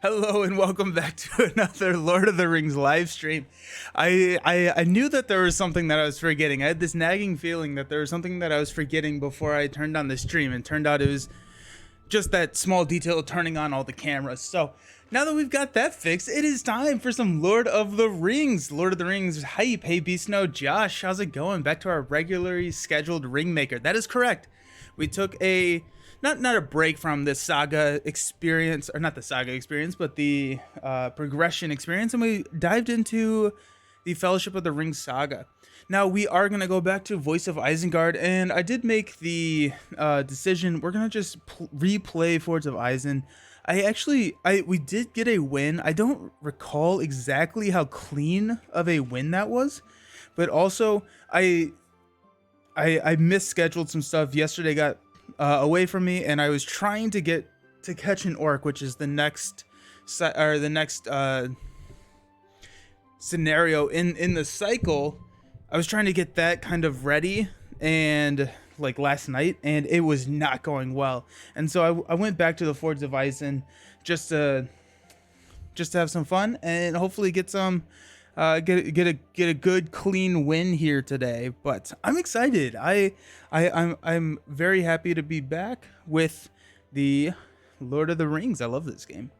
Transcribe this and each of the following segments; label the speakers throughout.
Speaker 1: Hello and welcome back to another Lord of the Rings live stream. I knew that there was something that I was forgetting. I had this nagging feeling that there was something that I was forgetting before I turned on the stream, and turned out it was just that small detail of turning on all the cameras. So now that we've got that fixed, it is time for some Lord of the Rings. Lord of the Rings hype. Hey Beast Snow, Josh, how's it going? Back to our regularly scheduled Ringmaker. That is correct. We took a not a break from the saga experience, or not the saga experience, but the progression experience, and we dived into the Fellowship of the Ring saga. Now we are gonna go back to Voice of Isengard, and I did make the decision. We're gonna just replay Fords of Isen. We did get a win. I don't recall exactly how clean of a win that was, but also I misscheduled some stuff. Yesterday got away from me, and I was trying to get to catch an orc, which is the next scenario in the cycle. I was trying to get that kind of ready, and like last night, and it was not going well. And so I went back to the Fords of Isen just to have some fun and hopefully get some get a good clean win here today. But I'm excited. I'm very happy to be back with the Lord of the Rings. I love this game.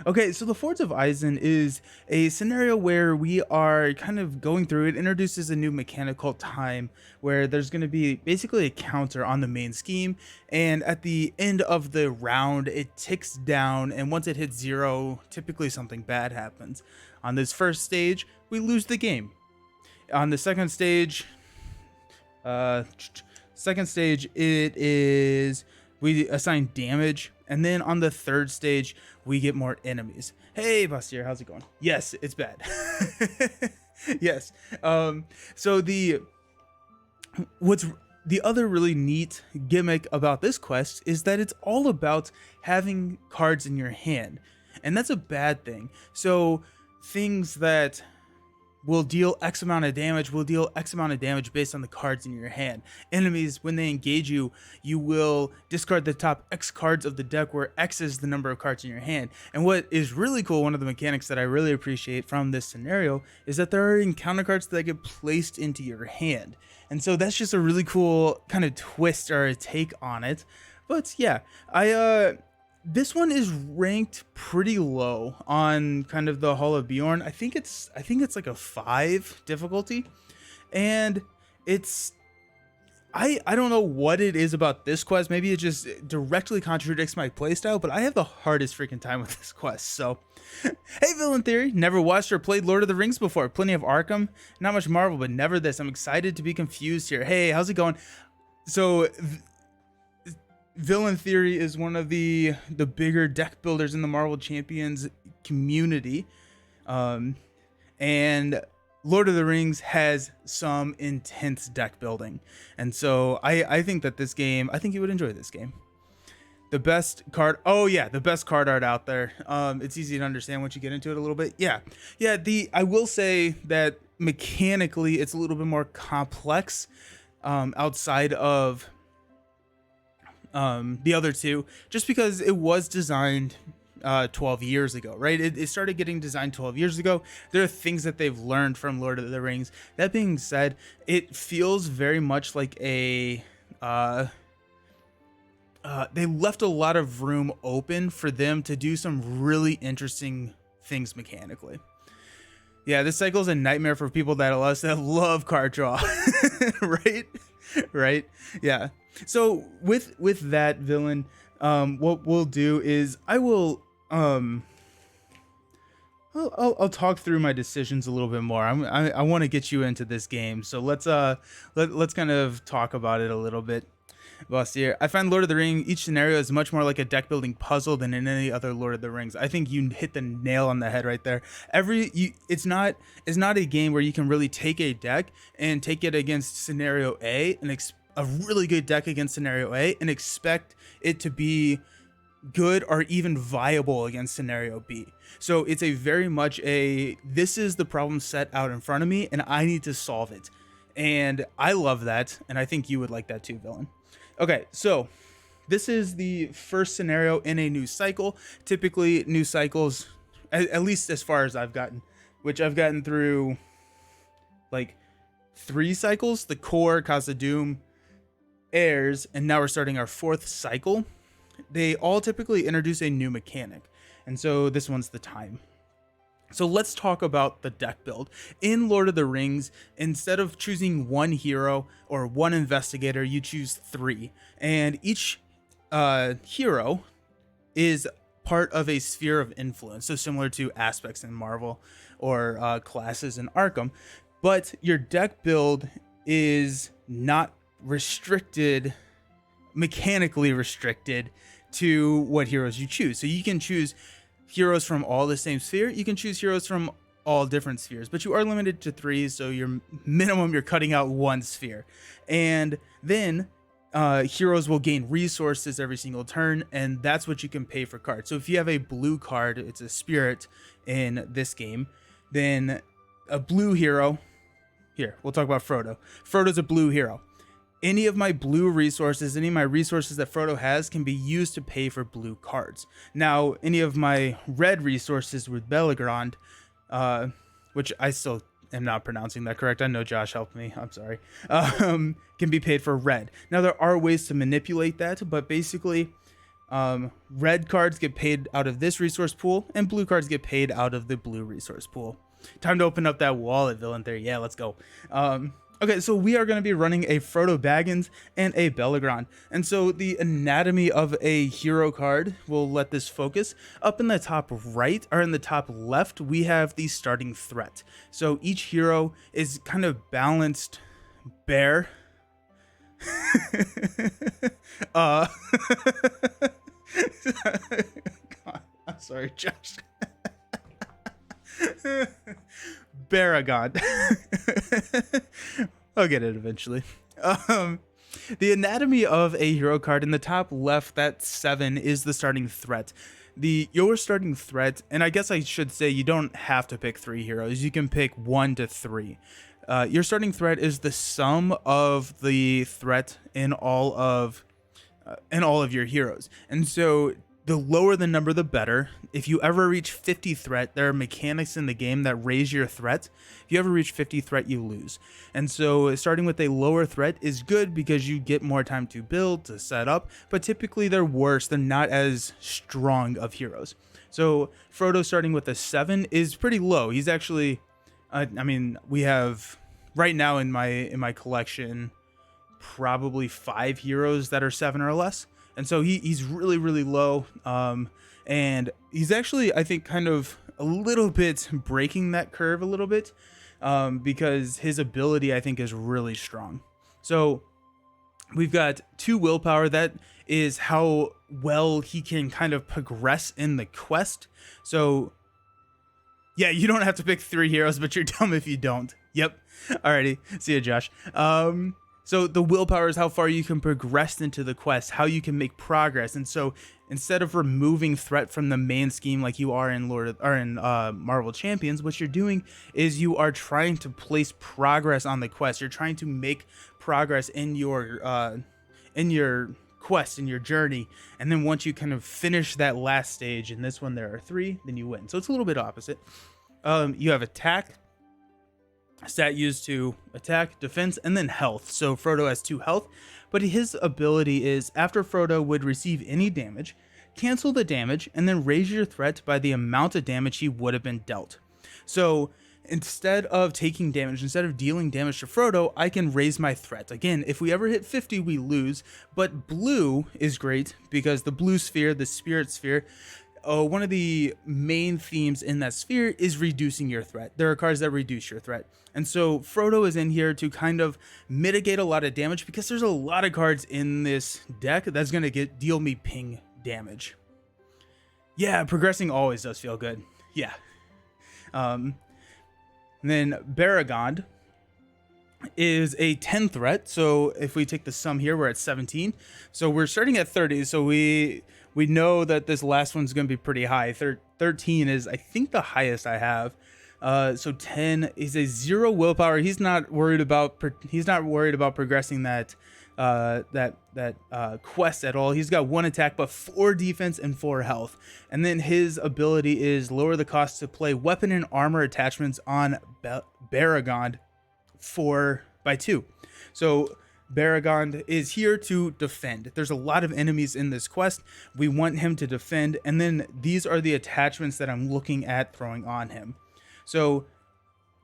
Speaker 1: Okay, so the Fords of Isen is a scenario where we are kind of going through. It introduces a new mechanic called time, where there's going to be basically a counter on the main scheme, and at the end of the round it ticks down, and once it hits 0, typically something bad happens. On this first stage, we lose the game. On the second stage, it is we assign damage, and then on the third stage we get more enemies. Hey Bustier, how's it going? Yes, it's bad. Yes. So what's the other really neat gimmick about this quest is that it's all about having cards in your hand, and that's a bad thing. So things that will deal X amount of damage will deal X amount of damage based on the cards in your hand. Enemies, when they engage you, you will discard the top X cards of the deck, where X is the number of cards in your hand. And what is really cool, one of the mechanics that I really appreciate from this scenario, is that there are encounter cards that get placed into your hand. And so that's just a really cool kind of twist or a take on it. But yeah, this one is ranked pretty low on kind of the Hall of Bjorn. I think it's like a 5 difficulty, and it's I don't know what it is about this quest. Maybe it just directly contradicts my playstyle, but I have the hardest freaking time with this quest. So hey Villain Theory, never watched or played Lord of the Rings before. Plenty of Arkham, not much Marvel, but never this. I'm excited to be confused here. Hey, how's it going? So Villain Theory is one of the bigger deck builders in the Marvel Champions community, and Lord of the Rings has some intense deck building, and so I think that this game, I think you would enjoy this game. The best card, the best card art out there. It's easy to understand once you get into it a little bit. I will say that mechanically it's a little bit more complex outside of the other two, just because it was designed 12 years ago, right? It started getting designed 12 years ago. There are things that they've learned from Lord of the Rings. That being said, it feels very much like they left a lot of room open for them to do some really interesting things mechanically. Yeah, this cycle is a nightmare for people that love card draw. right? Yeah. So with that, Villain, what we'll do is I'll talk through my decisions a little bit more. I want to get you into this game, so let's kind of talk about it a little bit. Bustier, I find Lord of the Rings, each scenario is much more like a deck building puzzle than in any other Lord of the Rings. I think you hit the nail on the head right there. It's not a game where you can really take a deck and take it against scenario A and a really good deck against scenario A and expect it to be good or even viable against scenario B. So it's a very much this is the problem set out in front of me and I need to solve it. And I love that, and I think you would like that too, Villain. Okay, so this is the first scenario in a new cycle. Typically, new cycles at least as far as I've gotten, which I've gotten through like 3 cycles: the core, Casa Doom, Airs, and now we're starting our 4th cycle. They all typically introduce a new mechanic, and so this one's the time. So let's talk about the deck build. In Lord of the Rings, instead of choosing 1 hero or 1 investigator, you choose 3. And each hero is part of a sphere of influence. So similar to aspects in Marvel or classes in Arkham. But your deck build is not restricted, mechanically restricted to what heroes you choose. So you can choose heroes from all the same sphere. You can choose heroes from all different spheres, but you are limited to 3. So your minimum, you're cutting out 1 sphere. And then heroes will gain resources every single turn, and that's what you can pay for cards. So if you have a blue card, it's a spirit in this game, then a blue hero, here, we'll talk about Frodo. Frodo's a blue hero. Any of my blue resources, any of my resources that Frodo has can be used to pay for blue cards. Now, any of my red resources with Bellegrand, which I still am not pronouncing that correct. I know Josh helped me. I'm sorry. Can be paid for red. Now, there are ways to manipulate that, but basically, red cards get paid out of this resource pool, and blue cards get paid out of the blue resource pool. Time to open up that wallet, Villain Theory. Yeah, let's go. Okay, so we are going to be running a Frodo Baggins and a Bellegrand. And so the anatomy of a hero card, we'll let this focus. Up in the top right, or in the top left, we have the starting threat. So each hero is kind of balanced bear. God, I'm sorry, Josh. Baragon. I'll get it eventually. The anatomy of a hero card in the top left, that 7 is the starting threat. Your starting threat, and I guess I should say you don't have to pick 3 heroes. You can pick 1 to 3. Your starting threat is the sum of the threat in all of your heroes, and so the lower the number, the better. If you ever reach 50 threat, there are mechanics in the game that raise your threat. If you ever reach 50 threat, you lose. And so starting with a lower threat is good because you get more time to build, to set up, but typically they're worse. They're not as strong of heroes. So Frodo starting with a 7 is pretty low. He's actually, we have right now in my collection, probably 5 heroes that are 7 or less. And so he's really, really low. And he's actually, I think, kind of a little bit breaking that curve a little bit because his ability, I think, is really strong. So we've got 2 willpower. That is how well he can kind of progress in the quest. So, yeah, you don't have to pick 3 heroes, but you're dumb if you don't. Yep. Alrighty. See ya, Josh. So the willpower is how far you can progress into the quest, how you can make progress. And so instead of removing threat from the main scheme like you are in Marvel Champions, what you're doing is you are trying to place progress on the quest. You're trying to make progress in your quest, in your journey. And then once you kind of finish that last stage, in this one there are 3, then you win. So it's a little bit opposite. You have attack. Stat used to attack, defense, and then health. So Frodo has 2 health, but his ability is after Frodo would receive any damage, cancel the damage, and then raise your threat by the amount of damage he would have been dealt. So instead of taking damage, instead of dealing damage to Frodo, I can raise my threat. Again, if we ever hit 50, we lose, but blue is great because the blue sphere, the spirit sphere, one of the main themes in that sphere is reducing your threat. There are cards that reduce your threat. And so Frodo is in here to kind of mitigate a lot of damage because there's a lot of cards in this deck that's going to deal me ping damage. Yeah, progressing always does feel good. Yeah. And then Baragon is a 10 threat. So if we take the sum here, we're at 17. So we're starting at 30. So we know that this last one's going to be pretty high. 13 is, I think, the highest I have. So 10 is a 0 willpower. He's not worried about progressing that quest at all. He's got 1 attack but 4 defense and 4 health. And then his ability is lower the cost to play weapon and armor attachments on Baragond 4x2. So Baragond is here to defend. There's a lot of enemies in this quest. We want him to defend, and then these are the attachments that I'm looking at throwing on him. So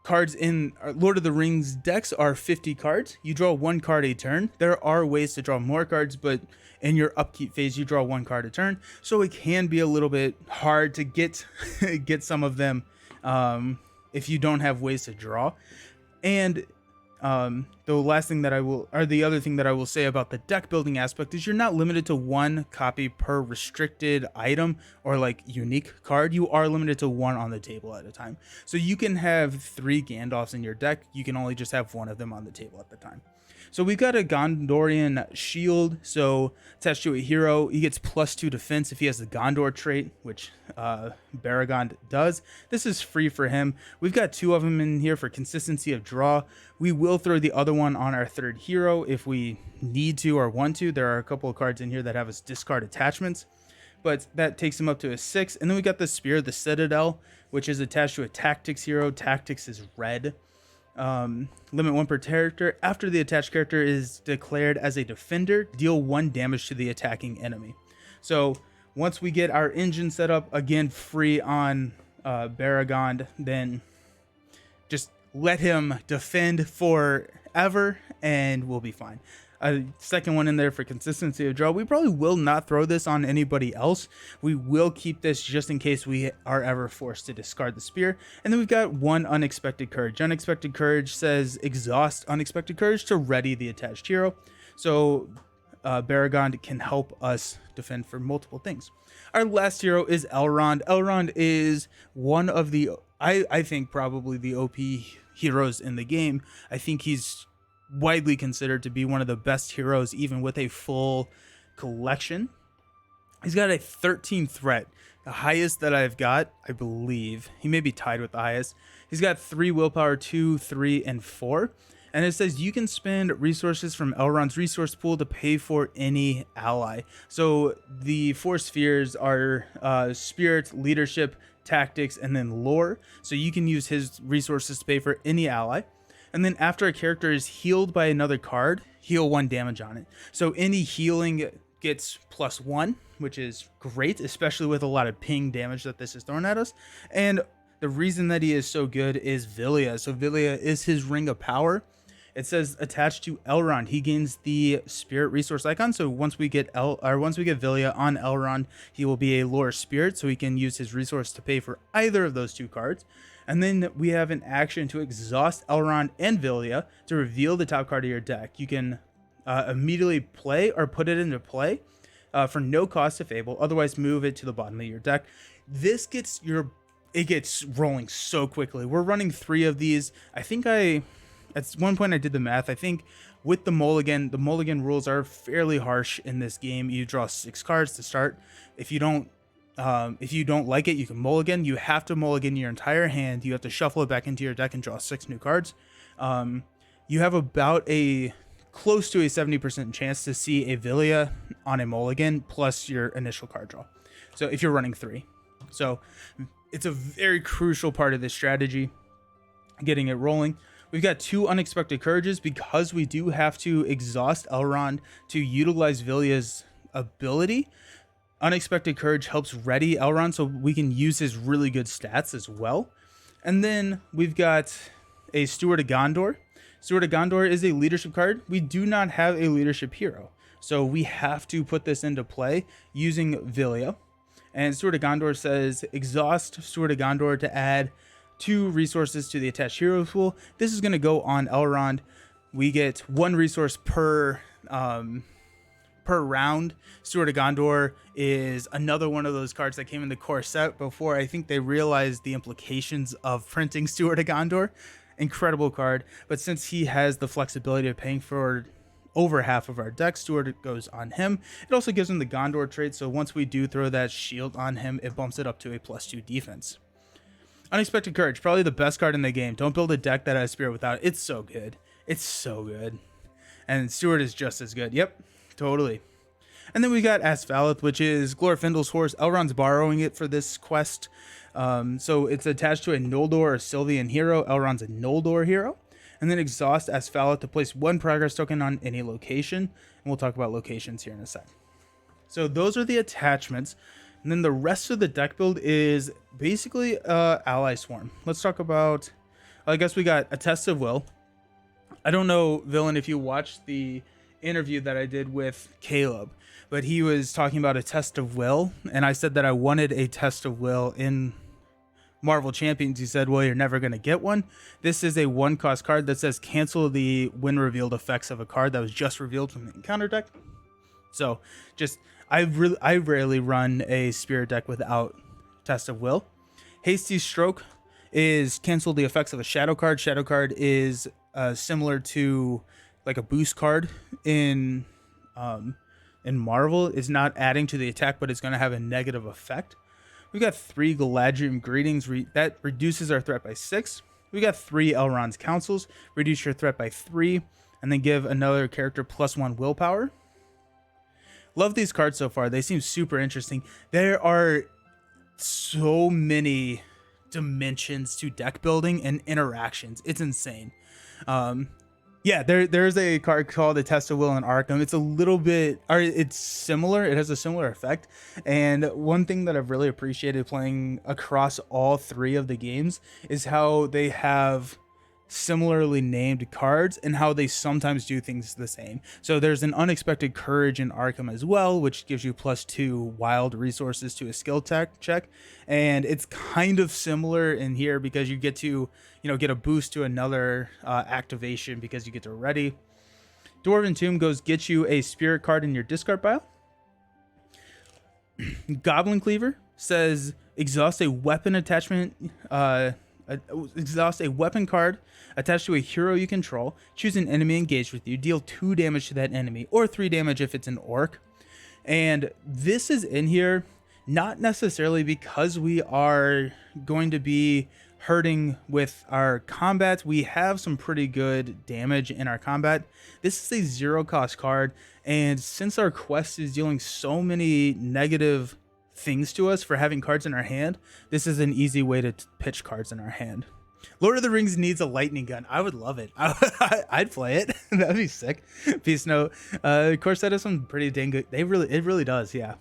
Speaker 1: cards in Lord of the Rings decks are 50 cards. You draw 1 card a turn. There are ways to draw more cards, but in your upkeep phase, you draw 1 card a turn. So it can be a little bit hard to get get some of them if you don't have ways to draw. And the other thing that I will say about the deck building aspect is you're not limited to 1 copy per restricted item or like unique card. You are limited to 1 on the table at a time. So you can have 3 Gandalfs in your deck. You can only just have 1 of them on the table at the time. So we've got a Gondorian shield. So attached to a hero, he gets +2 defense if he has the Gondor trait, which Baragond does. This is free for him. We've got 2 of them in here for consistency of draw. We will throw the other one on our 3rd hero if we need to or want to. There are a couple of cards in here that have us discard attachments, but that takes him up to a 6. And then we got the Spear of the Citadel, which is attached to a tactics hero. Tactics is red. Limit 1 per character. After the attached character is declared as a defender, deal 1 damage to the attacking enemy. So once we get our engine set up, again free on Baragond, then just let him defend forever and we'll be fine. A second one in there for consistency of draw. We probably will not throw this on anybody else. We will keep this just in case we are ever forced to discard the spear. And then we've got 1 unexpected courage. Unexpected courage says exhaust unexpected courage to ready the attached hero. So Baragond can help us defend for multiple things. Our last hero is Elrond. Elrond is one of the, I think probably the OP heroes in the game. I think he's widely considered to be one of the best heroes, even with a full collection. He's got a 13 threat, the highest that I've got, I believe. He may be tied with the highest. He's got 3 willpower, 2, 3, and 4. And it says you can spend resources from Elrond's resource pool to pay for any ally. So the 4 spheres are spirit, leadership, tactics, and then lore. So you can use his resources to pay for any ally. And then after a character is healed by another card, heal 1 damage on it. So any healing gets +1, which is great, especially with a lot of ping damage that this is throwing at us. And the reason that he is so good is Vilya. So Vilya is his ring of power. It says attached to Elrond, he gains the spirit resource icon. So once we get Vilya on Elrond, he will be a lore spirit, so he can use his resource to pay for either of those 2 cards. And then we have an action to exhaust Elrond and Vilya to reveal the top card of your deck. You can immediately play or put it into play for no cost to Fable. Otherwise, move it to the bottom of your deck. This gets it gets rolling so quickly. We're running 3 of these. I think at one point I did the math. I think with the mulligan rules are fairly harsh in this game. You draw 6 cards to start. If you don't like it, you can mulligan. You have to mulligan your entire hand. You have to shuffle it back into your deck and draw 6 new cards. You have about close to a 70% chance to see a Vilya on a mulligan plus your initial card draw. So if you're running 3. So it's a very crucial part of this strategy, getting it rolling. We've got 2 unexpected courages because we do have to exhaust Elrond to utilize Vilya's ability. Unexpected courage helps ready Elrond so we can use his really good stats as well. And then we've got a Steward of Gondor. Steward of Gondor is a leadership card. We do not have a leadership hero, so we have to put this into play using Vilya. And Steward of Gondor says exhaust Steward of Gondor to add 2 resources to the attached hero pool. This is going to go on Elrond. We get 1 resource per round. Steward of Gondor is another one of those cards that came in the core set before I think they realized the implications of printing Steward of Gondor. Incredible card, but since he has the flexibility of paying for over half of our deck, Steward goes on him. It also gives him the Gondor trait, so once we do throw that shield on him, it bumps it up to a +2 defense. Unexpected Courage, probably the best card in the game. Don't build a deck that has Spirit without it. It's so good. It's so good. And Stewart is just as good. Yep, totally. And then we got Asphaleth, which is Glorfindel's horse. Elrond's borrowing it for this quest. So it's attached to a Noldor or Sylvian hero. Elrond's a Noldor hero. And then exhaust Asphaleth to place 1 progress token on any location. And we'll talk about locations here in a sec. So those are the attachments. And then the rest of the deck build is basically Ally Swarm. Let's talk about, I guess we got a Test of Will. I don't know, Villain, if you watched the interview that I did with Caleb, but he was talking about a Test of Will, and I said that I wanted a Test of Will in Marvel Champions. He said, well, you're never going to get one. This is a 1-cost card that says cancel the when revealed effects of a card that was just revealed from the encounter deck. So just, I rarely run a Spirit deck without Test of Will. Hasty Stroke is cancel the effects of a Shadow card. Shadow card is similar to like a boost card in Marvel. It's not adding to the attack, but it's going to have a negative effect. We got 3 Galadriel Greetings. That reduces our threat by 6. We got 3 Elrond's Councils. Reduce your threat by 3. And then give another character +1 willpower. Love these cards so far. They seem super interesting. There are so many dimensions to deck building and interactions. It's insane. Yeah, there's a card called the Test of Will in Arkham. It's a little bit, or it's similar. It has a similar effect. And one thing that I've really appreciated playing across all 3 of the games is how they have similarly named cards and how they sometimes do things the same. So there's an Unexpected Courage in Arkham as well, which gives you +2 wild resources to a skill check. And it's kind of similar in here because you get to, get a boost to another activation because you get to ready. Dwarven Tomb gets you a spirit card in your discard pile. Goblin Cleaver says exhaust a weapon attachment, exhaust a weapon card attached to a hero you control. Choose an enemy engaged with you. Deal 2 damage to that enemy, or 3 damage if it's an orc. And this is in here not necessarily because we are going to be hurting with our combat. We have some pretty good damage in our combat. This is a 0-cost card, and since our quest is dealing so many negative things to us for having cards in our hand, this is an easy way to pitch cards in our hand. Lord of the Rings needs a lightning gun. I would love it. I'd play it. That'd be sick. Peace note. Of course, that is some pretty dang good. It really does. Yeah.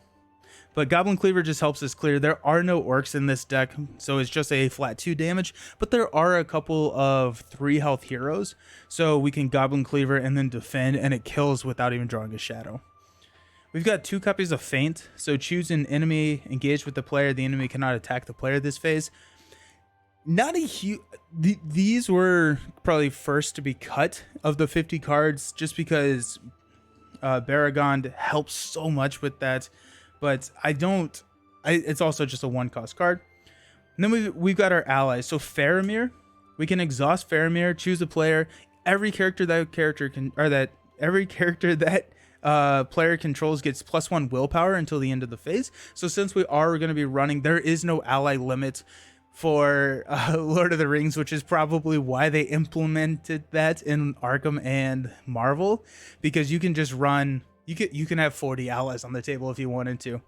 Speaker 1: But Goblin Cleaver just helps us clear. There are no orcs in this deck, so it's just a flat 2 damage. But there are a couple of 3 health heroes, so we can Goblin Cleaver and then defend, and it kills without even drawing a shadow. We've got 2 copies of Feint, so choose an enemy engaged with the player. The enemy cannot attack the player this phase. Not a huge. These were probably first to be cut of the 50 cards, just because Baragond helps so much with that. But it's also just a 1-cost card. And then we've got our allies. So Faramir, we can exhaust Faramir, choose a player. Every character that player controls gets +1 willpower until the end of the phase. So since we are going to be running, there is no ally limit for Lord of the Rings, which is probably why they implemented that in Arkham and Marvel, because you can just run. You can have 40 allies on the table if you wanted to.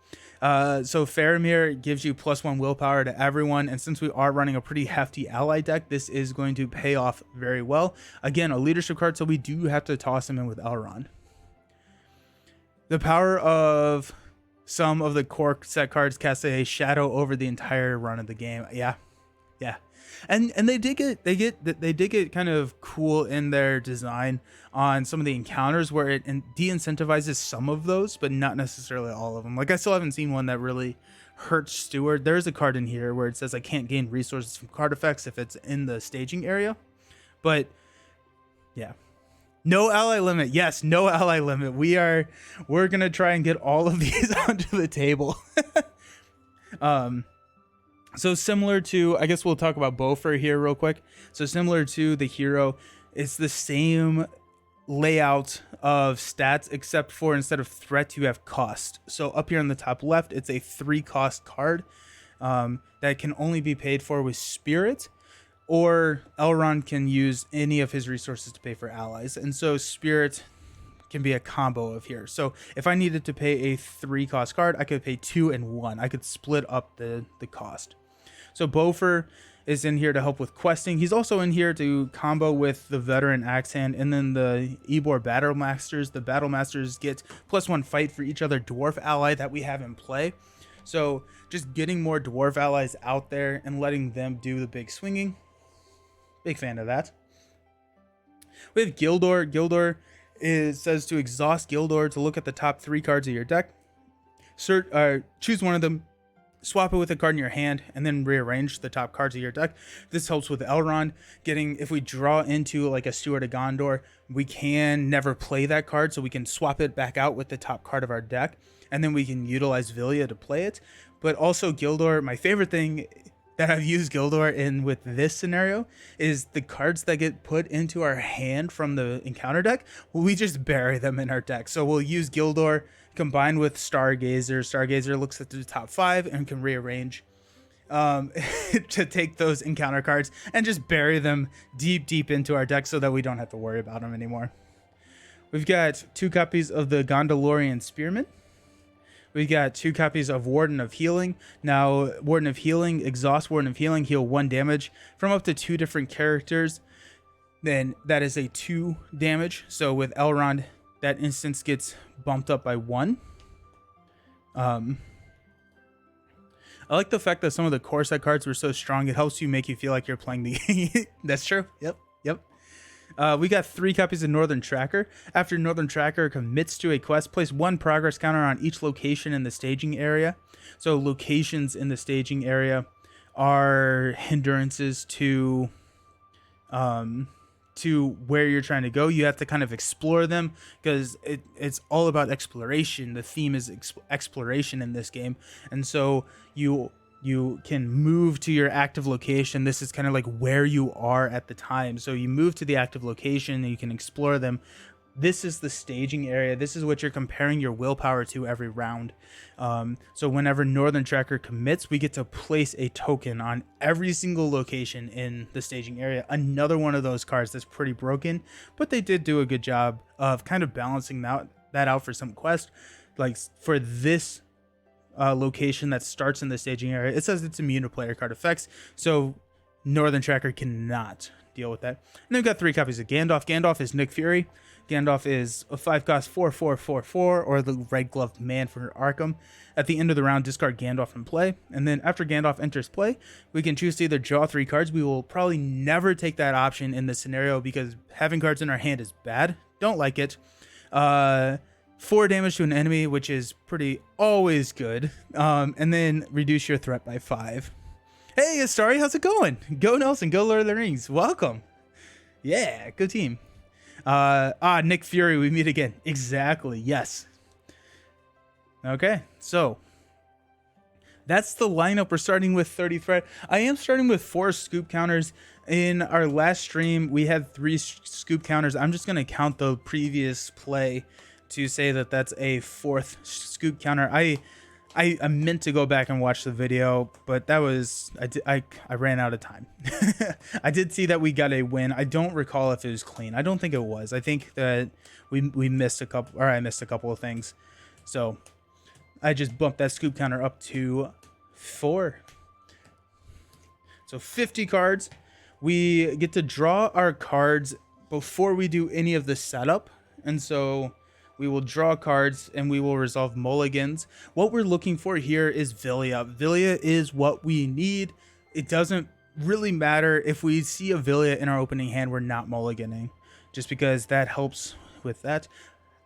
Speaker 1: So Faramir gives you +1 willpower to everyone, and since we are running a pretty hefty ally deck, this is going to pay off very well. Again, a leadership card, so we do have to toss him in with Elrond. The power of some of the core set cards cast a shadow over the entire run of the game. Yeah. And they did get kind of cool in their design on some of the encounters where it de-incentivizes some of those, but not necessarily all of them. Like, I still haven't seen one that really hurts Steward. There's a card in here where it says I can't gain resources from card effects if it's in the staging area. But yeah. No ally limit. Yes, no ally limit. We're gonna try and get all of these onto the table. So similar to, I guess we'll talk about Beaufort here real quick. So similar to the hero, it's the same layout of stats, except for instead of threat, you have cost. So up here on the top left, it's a 3-cost card that can only be paid for with Spirit, or Elrond can use any of his resources to pay for allies. And so Spirit can be a combo of here. So if I needed to pay a 3-cost card, I could pay 2 and 1. I could split up the cost. So Bofer is in here to help with questing. He's also in here to combo with the Veteran Axe Hand, and then the Ebor Battle Masters. The Battle Masters get +1 fight for each other dwarf ally that we have in play. So just getting more dwarf allies out there and letting them do the big swinging. Big fan of that. We have Gildor. Gildor says to exhaust Gildor to look at the top 3 cards of your deck. Choose one of them, swap it with a card in your hand, and then rearrange the top cards of your deck. This helps with Elrond getting, if we draw into like a Steward of Gondor, we can never play that card, so we can swap it back out with the top card of our deck, and then we can utilize Vilya to play it. But also Gildor, my favorite thing that I've used Gildor in with this scenario is the cards that get put into our hand from the encounter deck, we just bury them in our deck. So we'll use Gildor combined with Stargazer. Stargazer looks at the top 5 and can rearrange to take those encounter cards and just bury them deep into our deck so that we don't have to worry about them anymore. We've got 2 copies of the Gondalorian Spearman. We got 2 copies of Warden of Healing. Now, Warden of Healing, exhaust Warden of Healing, heal 1 damage from up to 2 different characters. Then that is a 2 damage. So with Elrond, that instance gets bumped up by 1. I like the fact that some of the core set cards were so strong, it helps you make you feel like you're playing the... That's true. Yep. We got 3 copies of Northern Tracker. After Northern Tracker commits to a quest, place 1 progress counter on each location in the staging area. So locations in the staging area are hindrances to where you're trying to go. You have to kind of explore them because it's all about exploration. The theme is exploration in this game, and so you can move to your active location. This is kind of like where you are at the time. So you move to the active location and you can explore them. This is the staging area. This is what you're comparing your willpower to every round. So whenever Northern Tracker commits, we get to place a token on every single location in the staging area. Another one of those cards that's pretty broken, but they did do a good job of kind of balancing that out for some quests. Like for this location that starts in the staging area, it says it's immune to player card effects, so Northern Tracker cannot deal with that. And then we've got 3 copies of Gandalf. Gandalf is Nick Fury. Gandalf is a 5-cost 4/4/4/4, or the Red Gloved Man for Arkham. At the end of the round, discard Gandalf and play. And then after Gandalf enters play, we can choose to either draw 3 cards. We will probably never take that option in this scenario because having cards in our hand is bad. Don't like it. 4 damage to an enemy, which is pretty always good. And then reduce your threat by 5. Hey, Astari, how's it going? Go Nelson, go Lord of the Rings. Welcome. Yeah, good team. Nick Fury, we meet again. Exactly, yes. Okay, so that's the lineup. We're starting with 30 threat. I am starting with 4 scoop counters. In our last stream, we had 3 scoop counters. I'm just going to count the previous play to say that that's a 4th scoop counter. I meant to go back and watch the video, but that was I ran out of time. I did see that we got a win. I don't recall if it was clean. I don't think it was. I think that we missed a couple, or I missed a couple of things. So I just bumped that scoop counter up to 4. So 50 cards. We get to draw our cards before we do any of the setup, and so we will draw cards and we will resolve mulligans. What we're looking for here is Vilya. Vilya is what we need. It doesn't really matter if we see a Vilya in our opening hand, we're not mulliganing, just because that helps with that.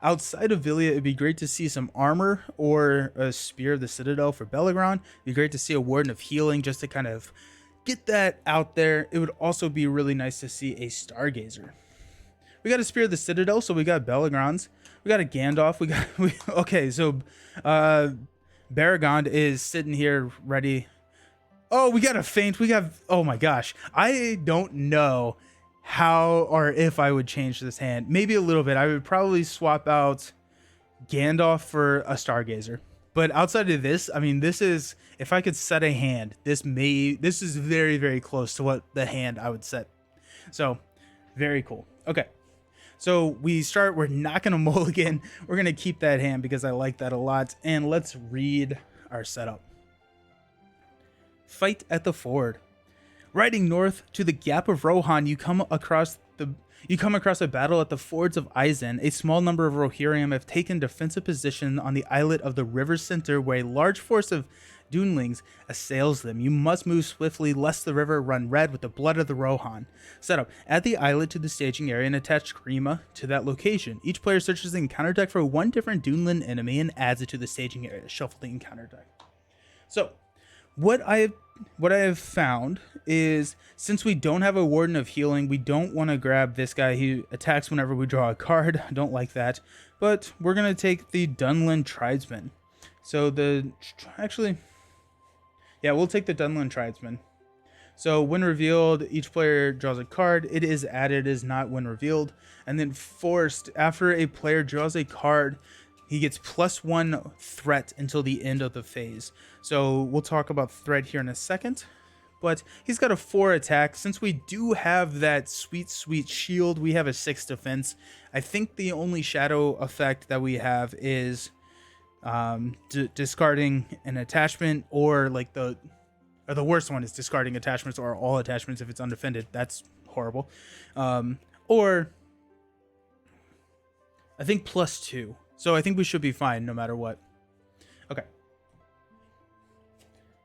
Speaker 1: Outside of Vilya, it'd be great to see some armor or a Spear of the Citadel for Belagron. It'd be great to see a Warden of Healing just to kind of get that out there. It would also be really nice to see a Stargazer. We got a Spear of the Citadel, so we got Belagrons. We got a Gandalf. Okay, so Baragond is sitting here ready. Oh, we got a feint. Oh my gosh. I don't know how or if I would change this hand. Maybe a little bit. I would probably swap out Gandalf for a Stargazer. But outside of this, I mean, this is, if I could set a hand, this is very, very close to what the hand I would set. So, very cool. Okay. So we're not going to mulligan. We're going to keep that hand because I like that a lot. And let's read our setup. Fight at the ford. Riding north to the Gap of Rohan, you come across a battle at the fords of Isen. A small number of Rohirrim have taken defensive position on the islet of the river's center, where a large force of Dunelings assails them. You must move swiftly, lest the river run red with the blood of the Rohan. Set up. Add the islet to the staging area and attach Grima to that location. Each player searches the encounter deck for one different Dunelin enemy and adds it to the staging area. Shuffle the encounter deck. So, what I have found is, since we don't have a Warden of Healing, we don't want to grab this guy who attacks whenever we draw a card. I don't like that. But we're going to take the Dunlin Tribesman. So we'll take the Dunlin Tribesman. So when revealed, each player draws a card. It is added as not when revealed. And then forced, after a player draws a card, he gets +1 threat until the end of the phase. So we'll talk about threat here in a second. But he's got a 4 attack. Since we do have that sweet shield, we have a 6 defense. I think the only shadow effect that we have is discarding an attachment, or the worst one is discarding attachments or all attachments if it's undefended. That's horrible. Or I think +2. So I think we should be fine no matter what. Okay.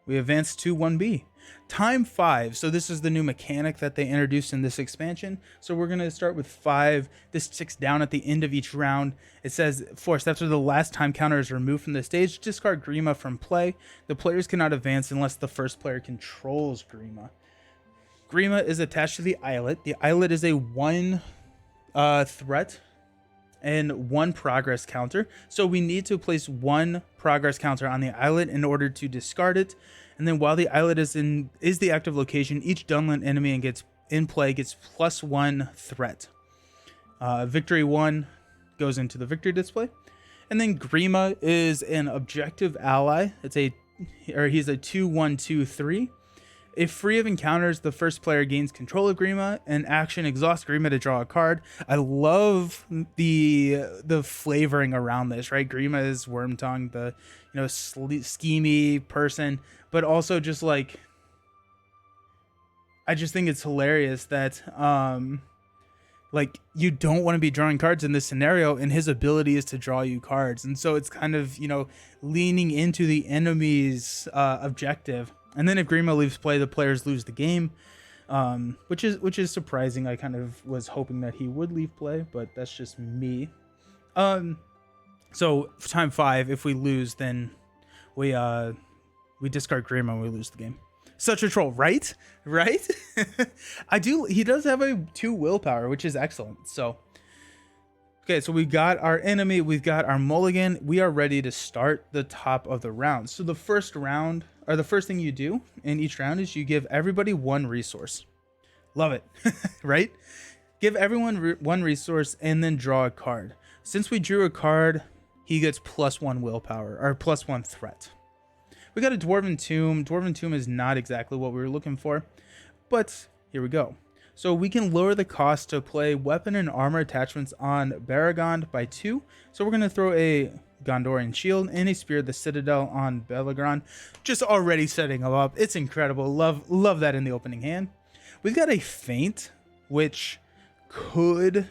Speaker 1: We advance to 1B. Time 5. So this is the new mechanic that they introduced in this expansion. So we're going to start with 5. This ticks down at the end of each round. It says, forced, after the last time counter is removed from the stage, discard Grima from play. The players cannot advance unless the first player controls Grima. Grima is attached to the islet. The islet is a 1 threat and 1 progress counter. So we need to place 1 progress counter on the islet in order to discard it. And then while the islet is the active location, each Dunlin enemy gets +1 threat. Victory 1 goes into the victory display. And then Grima is an objective ally. He's a 2/1/2/3. If free of encounters, the first player gains control of Grima, and action exhaust Grima to draw a card. I love the flavoring around this, right? Grima is Wormtongue, the schemy person, but also just I just think it's hilarious that you don't want to be drawing cards in this scenario, and his ability is to draw you cards, and so it's kind of leaning into the enemy's objective. And then if Grima leaves play, the players lose the game, which is surprising. I kind of was hoping that he would leave play, but that's just me. So time 5, if we lose, then we discard Grima and we lose the game. Such a troll, right? Right? He does have a 2 willpower, which is excellent. So okay, so we got our enemy, we've got our mulligan. We are ready to start the top of the round. So the first thing you do in each round is you give everybody 1 resource. Love it, right? Give everyone 1 resource and then draw a card. Since we drew a card, he gets +1 willpower, or +1 threat. We got a Dwarven Tomb. Dwarven Tomb is not exactly what we were looking for, but here we go. So we can lower the cost to play weapon and armor attachments on Baragond by 2. So we're going to throw a Gondorian Shield and a Spear of the Citadel on Belagron. Just already setting them up. It's incredible. Love that in the opening hand. We've got a Feint, which could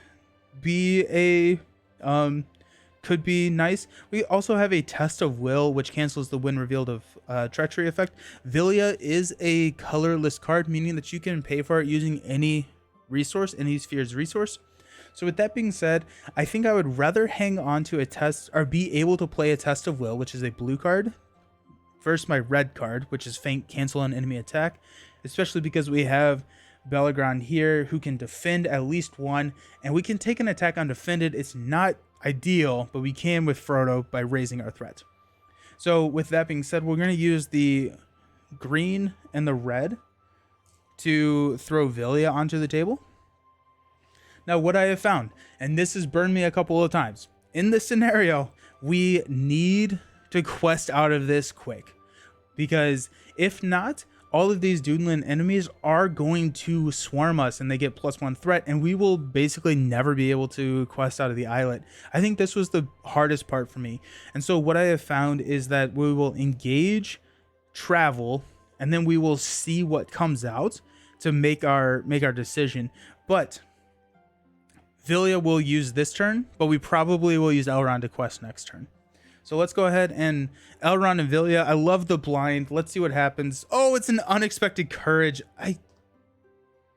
Speaker 1: be nice. We also have a Test of Will, which cancels the when revealed of treachery effect. Villia is a colorless card, meaning that you can pay for it using any resource, any sphere's resource. So with that being said, I think I would rather hang on to a test, or be able to play a Test of Will, which is a blue card, versus my red card, which is Feint, cancel an enemy attack, especially because we have Belagron here who can defend at least 1, and we can take an attack undefended. It's not ideal, but we can with Frodo by raising our threat. So with that being said, we're going to use the green and the red to throw Villia onto the table. Now what I have found, and this has burned me a couple of times, in this scenario, we need to quest out of this quick, because if not, all of these Doodland enemies are going to swarm us, and they get +1 threat, and we will basically never be able to quest out of the islet. I think this was the hardest part for me. And so what I have found is that we will engage, travel, and then we will see what comes out to make our decision. But Villia will use this turn, but we probably will use Elrond to quest next turn. So let's go ahead and Elrond and Villia. I love the blind. Let's see what happens. Oh, it's an unexpected courage. I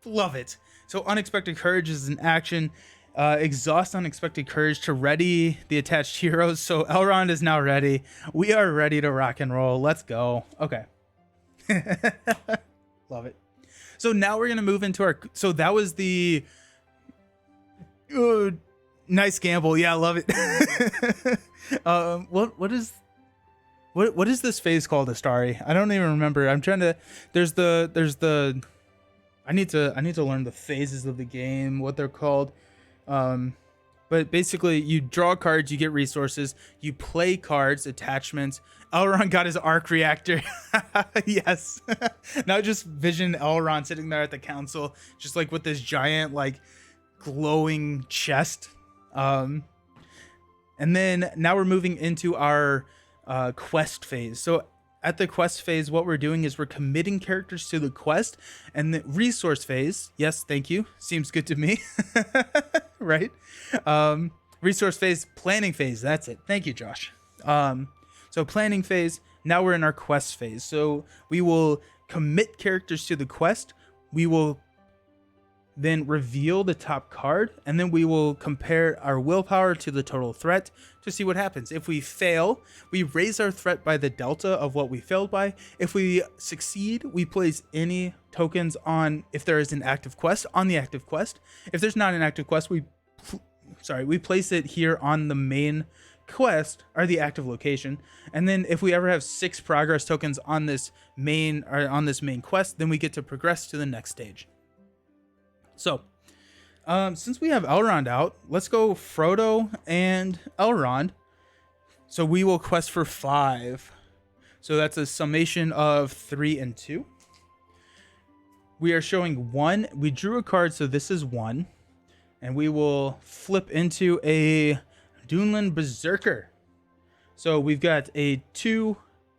Speaker 1: love it. So unexpected courage is an action. Exhaust unexpected courage to ready the attached heroes. So Elrond is now ready. We are ready to rock and roll. Let's go. Okay. Love it. So now we're going to move into our... So that was the... nice gamble. Yeah, I love it. What is this phase called, Astari? I don't even remember. I'm trying to... There's the... I need to learn the phases of the game, what they're called. But basically, you draw cards, you get resources, you play cards, attachments. Elrond got his arc reactor. Yes. Now just vision Elrond sitting there at the council, just like with this giant, like, glowing chest. And then now we're moving into our quest phase. So at the quest phase, what we're doing is we're committing characters to the quest. And the resource phase, yes, thank you, seems good to me. Right? Resource phase, planning phase, that's it. Thank you, Josh. So planning phase, now we're in our quest phase. So we will commit characters to the quest. We will then reveal the top card, and then we will compare our willpower to the total threat to see what happens. If we fail, we raise our threat by the delta of what we failed by. If we succeed, we place any tokens on, if there is an active quest, on the active quest. If there's not an active quest, we place it here on the main quest, or the active location. And then if we ever have 6 progress tokens on this main quest, then we get to progress to the next stage. So, since we have Elrond out, let's go Frodo and Elrond. So we will quest for 5. So that's a summation of 3 and 2. We are showing 1. We drew a card, so this is 1. And we will flip into a Doodland Berserker. So we've got a 2,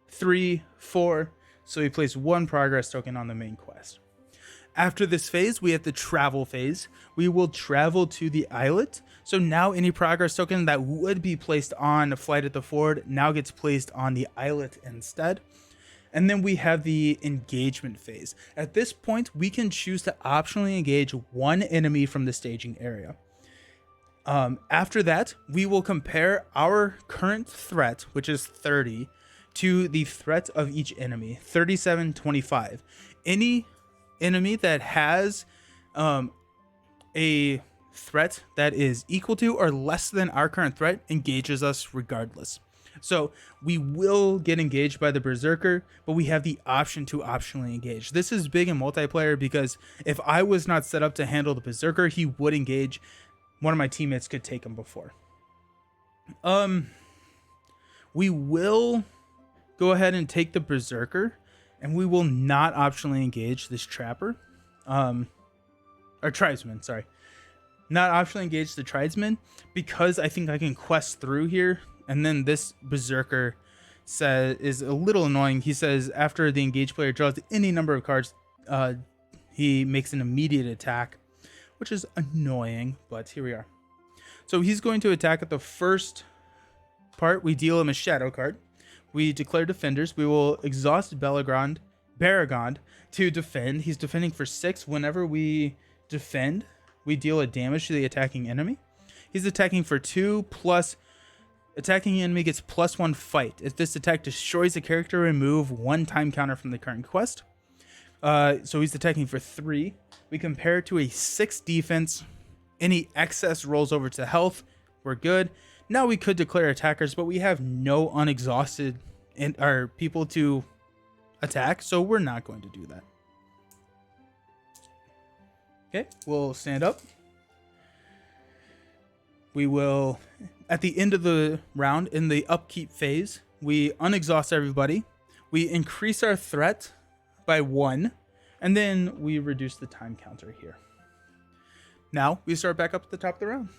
Speaker 1: 3, 4. So we place 1 progress token on the main quest. After this phase, we have the travel phase. We will travel to the islet. So now any progress token that would be placed on Flight at the Ford now gets placed on the islet instead. And then we have the engagement phase. At this point, we can choose to optionally engage 1 enemy from the staging area. After that, we will compare our current threat, which is 30, to the threat of each enemy, 37, 25. Any enemy that has a threat that is equal to or less than our current threat engages us regardless. So we will get engaged by the Berserker, but we have the option to optionally engage. This is big in multiplayer because if I was not set up to handle the Berserker, he would engage. One of my teammates could take him before. We will go ahead and take the Berserker, and we will not optionally engage this Trapper. Or Tribesman, sorry. Not optionally engage the Tribesman because I think I can quest through here. And then this Berserker is a little annoying. He says after the engaged player draws any number of cards, he makes an immediate attack, which is annoying, but here we are. So he's going to attack at the first part. We deal him a shadow card. We declare defenders. We will exhaust Baragond to defend. He's defending for 6. Whenever we defend, we deal a damage to the attacking enemy. He's attacking for 2 plus attacking enemy gets +1 fight. If this attack destroys a character, remove 1 time counter from the current quest. So he's attacking for 3. We compare it to a 6 defense. Any excess rolls over to health. We're good. Now we could declare attackers, but we have no unexhausted people to attack, so we're not going to do that. Okay, we'll stand up. We will, at the end of the round, in the upkeep phase, we unexhaust everybody. We increase our threat by 1, and then we reduce the time counter here. Now we start back up at the top of the round.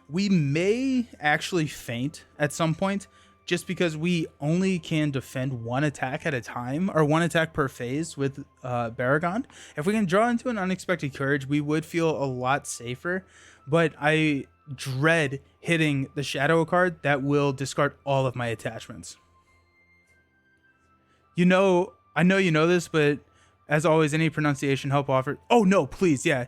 Speaker 1: We may actually feint at some point, just because we only can defend one attack at a time, or one attack per phase with Baragon. If we can draw into an Unexpected Courage, we would feel a lot safer, but I dread hitting the Shadow card that will discard all of my attachments. I know you know this, but as always, any pronunciation help offered. Oh no, please, yeah.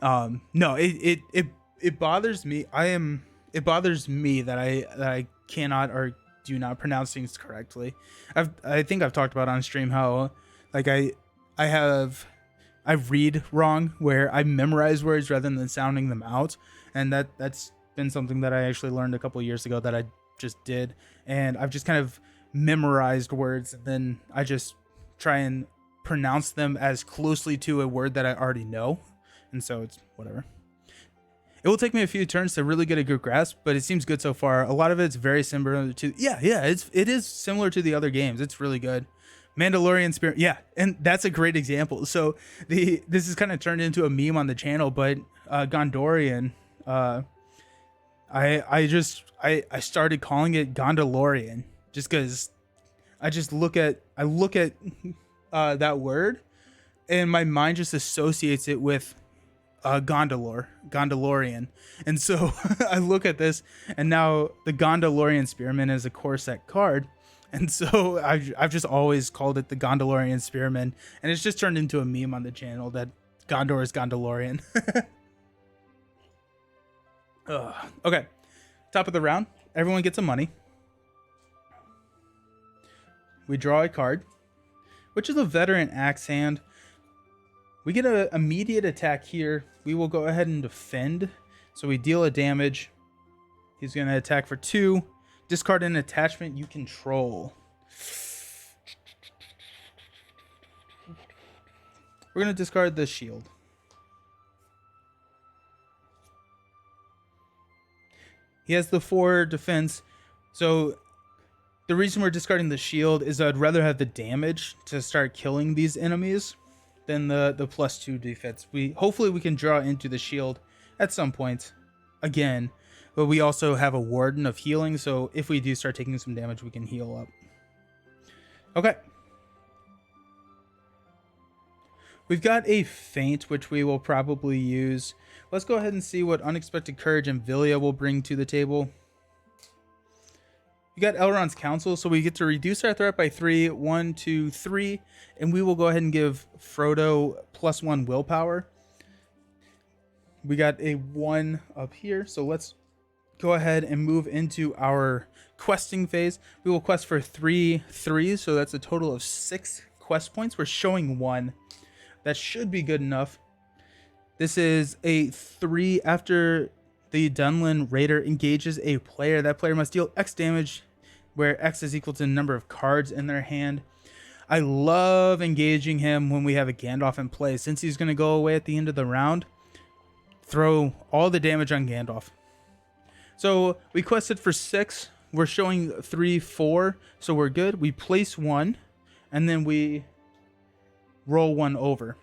Speaker 1: No, it bothers me. It bothers me that I cannot or do not pronounce things correctly. I think I've talked about on stream how like I read wrong, where I memorize words rather than sounding them out, and that's been something that I actually learned a couple of years ago that I just did, and I've just kind of memorized words, and then I just try and pronounce them as closely to a word that I already know, and so it's whatever. It will take me a few turns to really get a good grasp, but it seems good so far. A lot of it's very similar to it is similar to the other games. It's really good. Mandalorian Spirit, yeah, and that's a great example. So this is kind of turned into a meme on the channel, but Gondorian, I started calling it Gondalorian just because I look at that word, and my mind just associates it with Gondalorian, and so I look at this, and now the Gondalorian Spearman is a core set card, and so I've just always called it the Gondalorian Spearman, and it's just turned into a meme on the channel that Gondor is Gondalorian. Okay, top of the round, everyone gets a money. We draw a card, which is a Veteran Axe Hand. We get an immediate attack here. We will go ahead and defend. So we deal a damage. He's going to attack for 2. Discard an attachment you control. We're going to discard the shield. He has the 4 defense. So the reason we're discarding the shield is I'd rather have the damage to start killing these enemies than the +2 defense. Hopefully we can draw into the shield at some point again, but we also have a Warden of healing, so if we do start taking some damage, we can heal up. Okay. We've got a feint, which we will probably use. Let's go ahead and see what Unexpected Courage and Villia will bring to the table. We got Elrond's Counsel, so we get to reduce our threat by 3, 1, 2, 3, and we will go ahead and give Frodo +1 willpower. We got a 1 up here, so let's go ahead and move into our questing phase. We will quest for 3 threes, so that's a total of 6 quest points. We're showing 1. That should be good enough. This is a 3 after the Dunlin Raider engages a player. That player must deal X damage, where X is equal to the number of cards in their hand. I love engaging him when we have a Gandalf in play. Since he's going to go away at the end of the round, throw all the damage on Gandalf. So we quested for 6. We're showing 3, 4, so we're good. We place 1, and then we roll 1 over.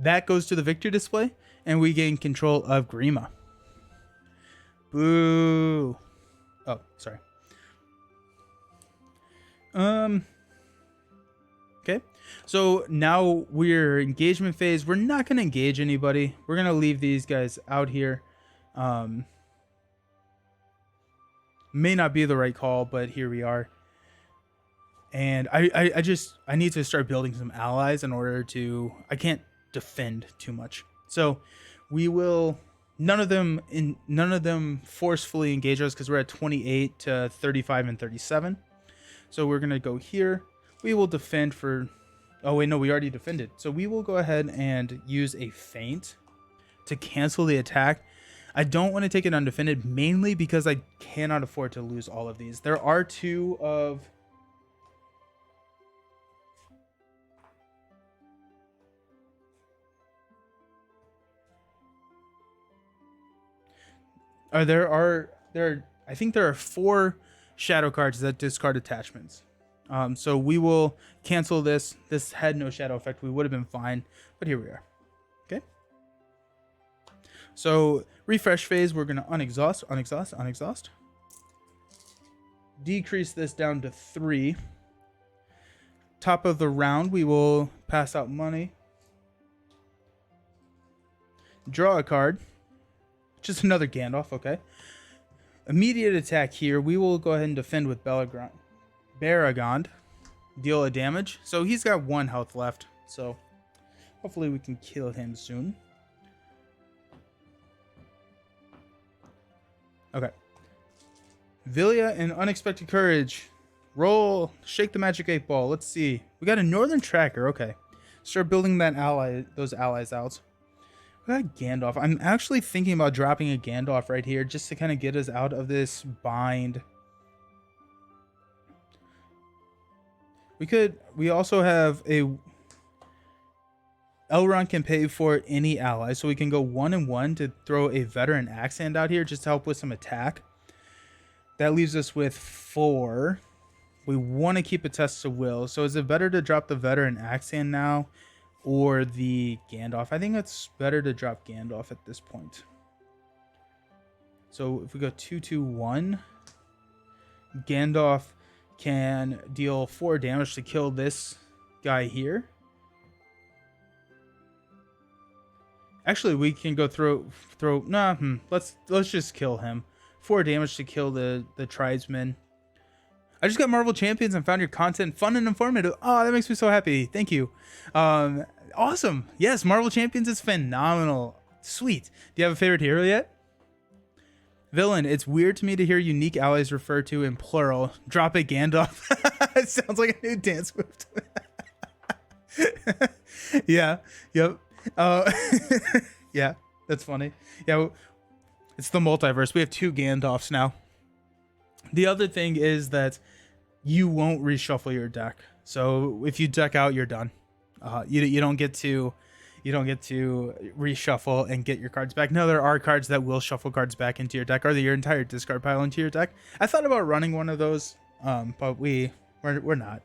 Speaker 1: That goes to the victory display, and we gain control of Grima. Boo. Oh, sorry. Okay. So now we're engagement phase. We're not going to engage anybody. We're going to leave these guys out here. May not be the right call, but here we are. And I need to start building some allies in order to, I can't defend too much. So we will, none of them forcefully engage us because we're at 28 to 35 and 37. So we're going to go here. We will defend for, oh wait, no, we already defended. So we will go ahead and use a feint to cancel the attack. I don't want to take it undefended, mainly because I cannot afford to lose all of these. There are 2 of, I think there are 4 shadow cards that discard attachments. So we will cancel this. This had no shadow effect. We would have been fine, but here we are. Okay. So refresh phase, we're going to unexhaust, unexhaust, unexhaust. Decrease this down to 3. Top of the round, we will pass out money. Draw a card. Just another Gandalf, okay. Immediate attack here. We will go ahead and defend with Baragond. Deal a damage. So he's got 1 health left. So hopefully we can kill him soon. Okay. Villia and Unexpected Courage. Roll. Shake the magic 8 ball. Let's see. We got a Northern Tracker. Okay. Start building those allies out. We got Gandalf. I'm actually thinking about dropping a Gandalf right here just to kind of get us out of this bind. We also have a Elrond can pay for any ally, so we can go 1 and 1 to throw a veteran axe hand out here just to help with some attack. That leaves us with 4. We want to keep a test of will, so is it better to drop the veteran axe hand now or the Gandalf? I think it's better to drop Gandalf at this point. So if we go 2-2-1, Gandalf can deal 4 damage to kill this guy here. Actually, we can go let's just kill him. 4 damage to kill the tribesman. I just got Marvel Champions and found your content fun and informative. Oh, that makes me so happy. Thank you. Awesome. Yes, Marvel Champions is phenomenal. Sweet. Do you have a favorite hero yet? Villain, it's weird to me to hear unique allies referred to in plural. Drop a Gandalf. It sounds like a new dance move to me. Yeah. Yep. Yeah, that's funny. Yeah, it's the multiverse. We have 2 Gandalfs now. The other thing is that you won't reshuffle your deck. So if you deck out, you're done. You don't get to reshuffle and get your cards back. No, there are cards that will shuffle cards back into your deck, or your entire discard pile into your deck. I thought about running one of those, but we're not.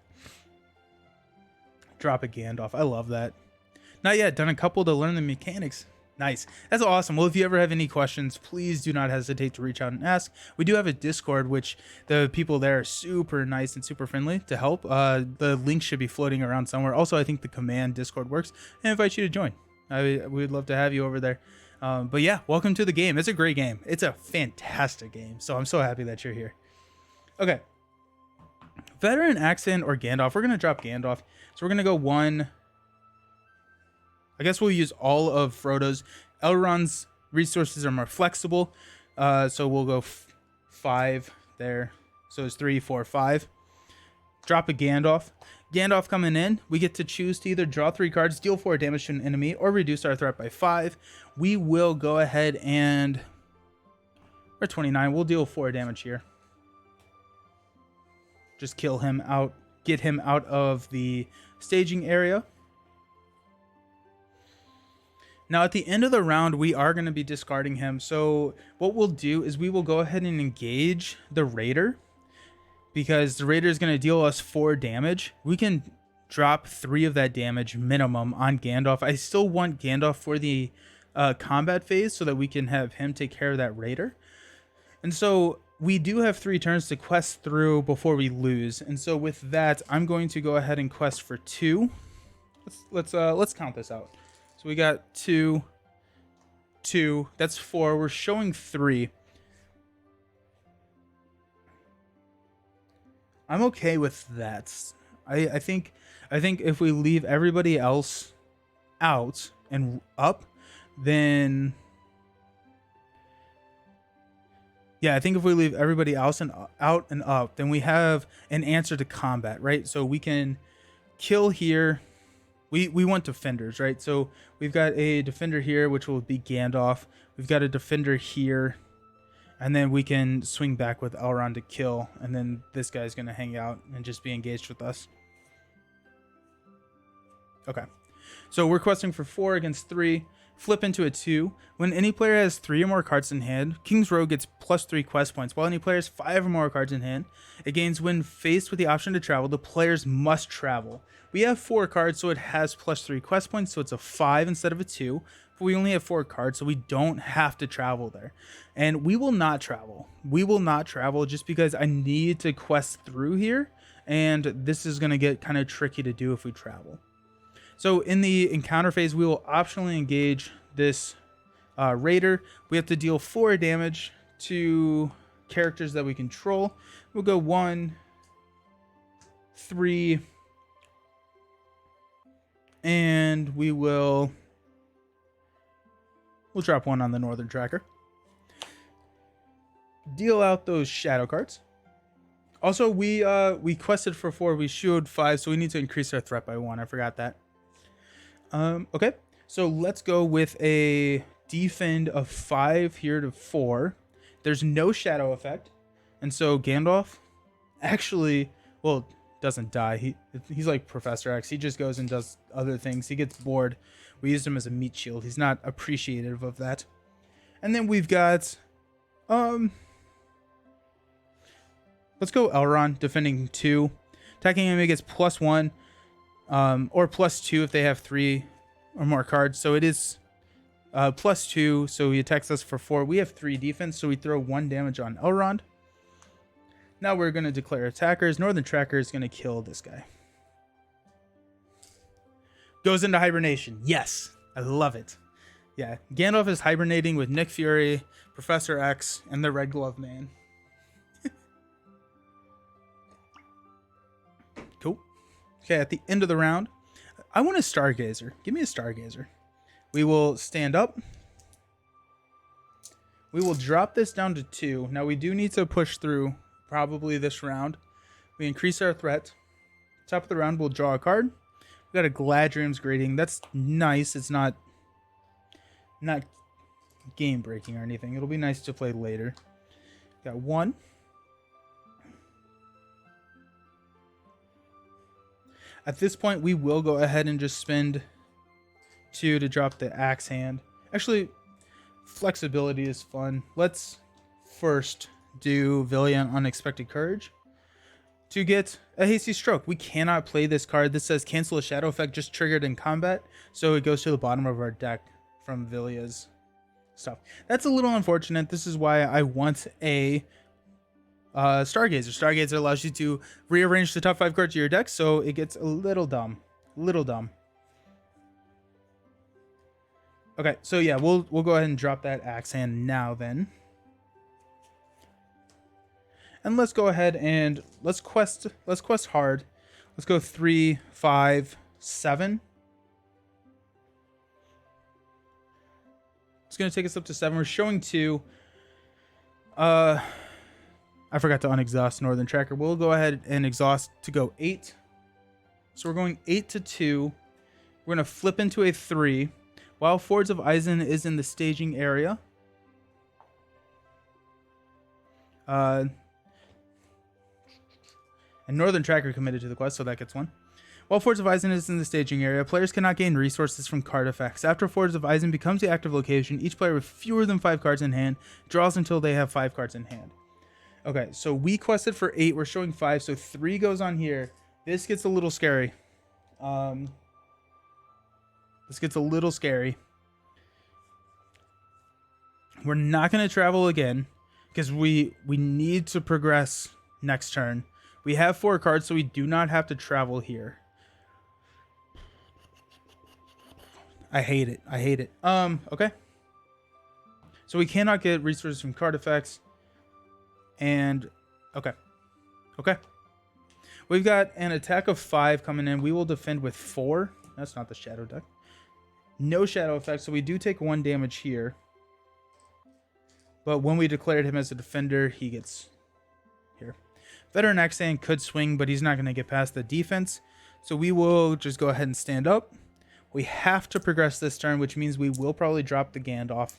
Speaker 1: Drop a Gandalf. I love that. Not yet. Done a couple to learn the mechanics. Nice. That's awesome. Well, if you ever have any questions, please do not hesitate to reach out and ask. We do have a Discord, which the people there are super nice and super friendly to help. The link should be floating around somewhere. Also, I think the command Discord works. I invite you to join. We'd love to have you over there. But yeah, welcome to the game. It's a great game. It's a fantastic game. So I'm so happy that you're here. Okay. Veteran Accent or Gandalf. We're going to drop Gandalf. So we're going to go 1... I guess we'll use all of Frodo's. Elrond's resources are more flexible, so we'll go 5 there. So it's 3, 4, 5. Drop a Gandalf. Gandalf coming in. We get to choose to either draw 3 cards, deal 4 damage to an enemy, or reduce our threat by 5. We will go ahead and... We're 29. We'll deal 4 damage here. Just kill him out. Get him out of the staging area. Now, at the end of the round, we are going to be discarding him. So what we'll do is we will go ahead and engage the Raider, because the Raider is going to deal us 4 damage. We can drop 3 of that damage minimum on Gandalf. I still want Gandalf for the combat phase so that we can have him take care of that Raider. And so we do have 3 turns to quest through before we lose. And so with that, I'm going to go ahead and quest for 2. Let's count this out. So we got 2, that's 4. We're showing 3. I'm okay with that. I think if we leave everybody else out and up, then yeah, I think if we leave everybody else and out and up, then we have an answer to combat, right? So we can kill here. We want defenders, right? So we've got a defender here, which will be Gandalf. We've got a defender here. And then we can swing back with Elrond to kill. And then this guy's going to hang out and just be engaged with us. Okay. So we're questing for 4 against 3. flip into a 2. When any player has 3 or more cards in hand, King's Row gets +3 quest points. While any player has 5 or more cards in hand, it gains when faced with the option to travel, the players must travel. We have 4 cards, so it has +3 quest points, so it's a 5 instead of a 2. But we only have 4 cards, so we don't have to travel there. And we will not travel. We will not travel just because I need to quest through here, and this is going to get kind of tricky to do if we travel. So in the encounter phase, we will optionally engage this raider. We have to deal 4 damage to characters that we control. We'll go 1, 3, and we'll drop 1 on the Northern Tracker. Deal out those shadow cards. Also, we quested for 4, we shielded 5, so we need to increase our threat by 1. I forgot that. Okay, so let's go with a defend of 5 here to 4. There's no shadow effect, and so Gandalf actually, well, doesn't die. He's like Professor X. He just goes and does other things. He gets bored. We used him as a meat shield. He's not appreciative of that. And then we've got let's go Elrond, defending 2. Attacking enemy gets +1. Or +2 if they have 3 or more cards. So it is +2, so he attacks us for 4. We have 3 defense, so we throw 1 damage on Elrond. Now we're going to declare attackers. Northern Tracker is going to kill this guy. Goes into hibernation. Yes, I love it. Yeah, Gandalf is hibernating with Nick Fury, Professor X, and the Red Glove Man. Cool. Okay, at the end of the round, I want a Stargazer. Give me a Stargazer. We will stand up. We will drop this down to 2. Now, we do need to push through probably this round. We increase our threat. Top of the round, we'll draw a card. We got a Gladrium's Greeting. That's nice. It's not game-breaking or anything. It'll be nice to play later. Got 1. At this point, we will go ahead and just spend 2 to drop the Axe Hand. Actually, flexibility is fun. Let's first do Villian Unexpected Courage to get a Hasty Stroke. We cannot play this card. This says cancel a shadow effect just triggered in combat, so it goes to the bottom of our deck from Villia's stuff. That's a little unfortunate. This is why I want a Stargazer. Stargazer allows you to rearrange the top 5 cards of your deck, so it gets a little dumb. Okay, so yeah, we'll go ahead and drop that Axe Hand now then. And let's go ahead and let's quest hard. Let's go 3, 5, 7. It's gonna take us up to 7. We're showing 2. I forgot to unexhaust Northern Tracker. We'll go ahead and exhaust to go 8. So we're going 8 to 2. We're going to flip into a 3. While Fords of Isen is in the staging area. And Northern Tracker committed to the quest, so that gets 1. While Fords of Isen is in the staging area, players cannot gain resources from card effects. After Fords of Isen becomes the active location, each player with fewer than 5 cards in hand draws until they have 5 cards in hand. Okay, so we quested for 8. We're showing 5, so 3 goes on here. This gets a little scary. This gets a little scary. We're not going to travel again because we need to progress next turn. We have 4 cards, so we do not have to travel here. I hate it. Okay. So we cannot get resources from card effects. And okay. We've got an attack of 5 coming in. We will defend with 4. That's not the shadow deck. No shadow effect, so we do take 1 damage here. But when we declared him as a defender, he gets here. Veteran Exan could swing, but he's not going to get past the defense. So we will just go ahead and stand up. We have to progress this turn, which means we will probably drop the Gandalf.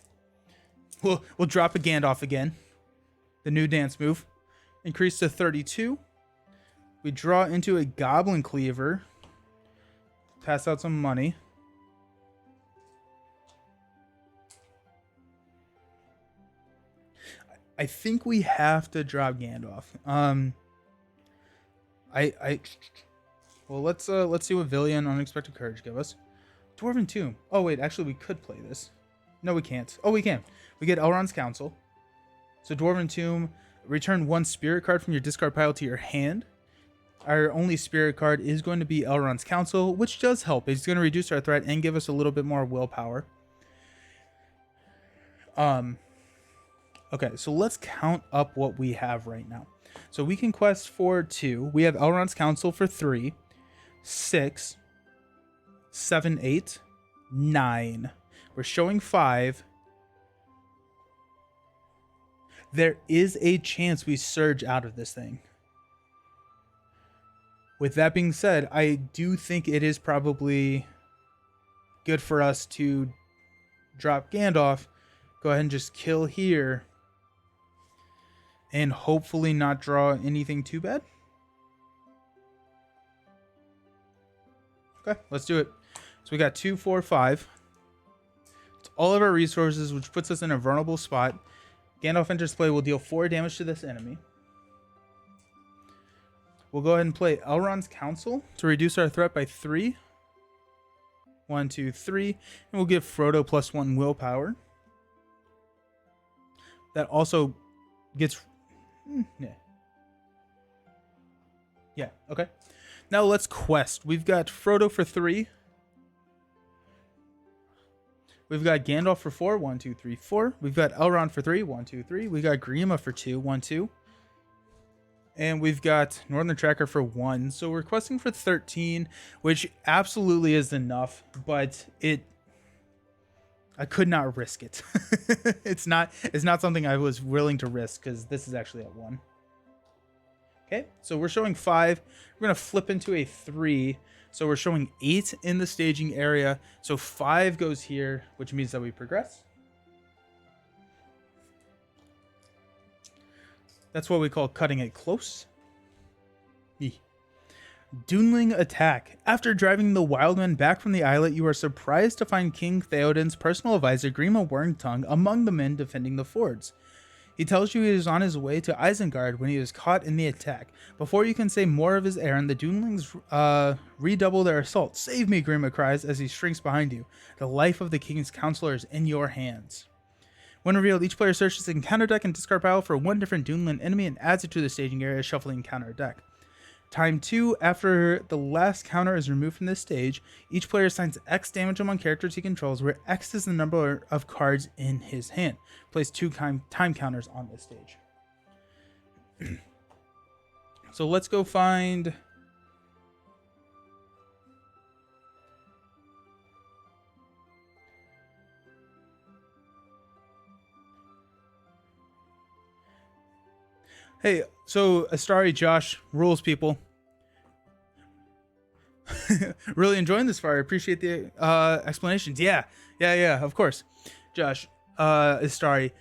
Speaker 1: We'll drop a Gandalf again. The new dance move. Increase to 32. We draw into a Goblin Cleaver. Pass out some money. I think we have to drop Gandalf. I well, let's see what Villian Unexpected Courage give us. Dwarven Tomb. Oh wait, actually we could play this. No, we can't. Oh, we can. We get Elrond's Council. So Dwarven Tomb, return 1 spirit card from your discard pile to your hand. Our only spirit card is going to be Elrond's Council, which does help. It's going to reduce our threat and give us a little bit more willpower. Okay, so let's count up what we have right now. So we can quest for 2. We have Elrond's Council for 3, 6, 7, 8, 9. We're showing 5. There is a chance we surge out of this thing. With that being said, I do think it is probably good for us to drop Gandalf, go ahead and just kill here, and hopefully not draw anything too bad. Okay, let's do it. So we got 2, 4, 5. It's all of our resources, which puts us in a vulnerable spot. Gandalf enters play, will deal 4 damage to this enemy. We'll go ahead and play Elrond's Council to reduce our threat by 3. 1, 2, 3. And we'll give Frodo +1 willpower. That also gets... Yeah, okay. Now let's quest. We've got Frodo for 3. We've got Gandalf for 4. 1, 2, 3, 4. We've got Elrond for 3. 1, 2, 3. We got Grima for 2. 1, 2. And we've got Northern Tracker for 1. So we're questing for 13, which absolutely is enough, but I could not risk it. It's not something I was willing to risk because this is actually at 1. Okay, so we're showing 5. We're going to flip into a 3. So we're showing 8 in the staging area. So 5 goes here, which means that we progress. That's what we call cutting it close. Duneling Attack. After driving the Wildmen back from the islet, you are surprised to find King Theoden's personal advisor, Grima Wormtongue, among the men defending the fords. He tells you he is on his way to Isengard when he was caught in the attack. Before you can say more of his errand, the Dunelings redouble their assault. Save me, Grima cries as he shrinks behind you. The life of the king's counselor is in your hands. When revealed, each player searches the encounter deck and discard pile for 1 different Duneland enemy and adds it to the staging area, shuffling encounter deck. Time 2, after the last counter is removed from this stage, each player assigns X damage among characters he controls, where X is the number of cards in his hand. Place 2 time counters on this stage. So let's go find... Hey, so Astari, Josh, rules people. Really enjoying this fire. Appreciate the explanations. Yeah, of course. Josh, Astari,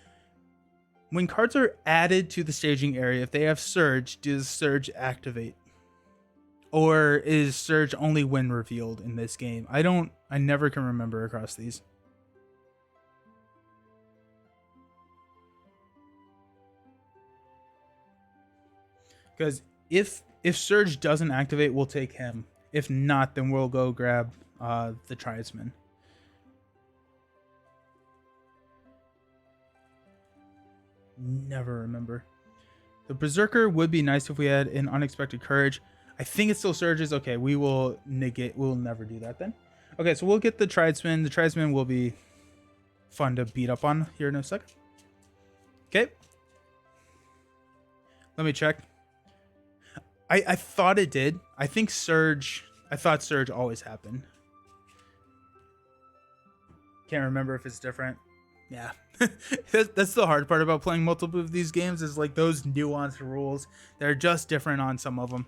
Speaker 1: when cards are added to the staging area, if they have Surge, does Surge activate? Or is Surge only when revealed in this game? I never can remember across these. Because if Surge doesn't activate, we'll take him. If not, then we'll go grab the Tribesman. Never remember. The Berserker would be nice if we had an Unexpected Courage. I think it still surges. Okay, we will negate. We'll never do that then. Okay, so we'll get the Tribesman. The Tribesman will be fun to beat up on here in a second. Okay. Let me check. I thought it did. I think Surge... I thought Surge always happened. Can't remember if it's different. Yeah. That's the hard part about playing multiple of these games, is like those nuanced rules. They're just different on some of them.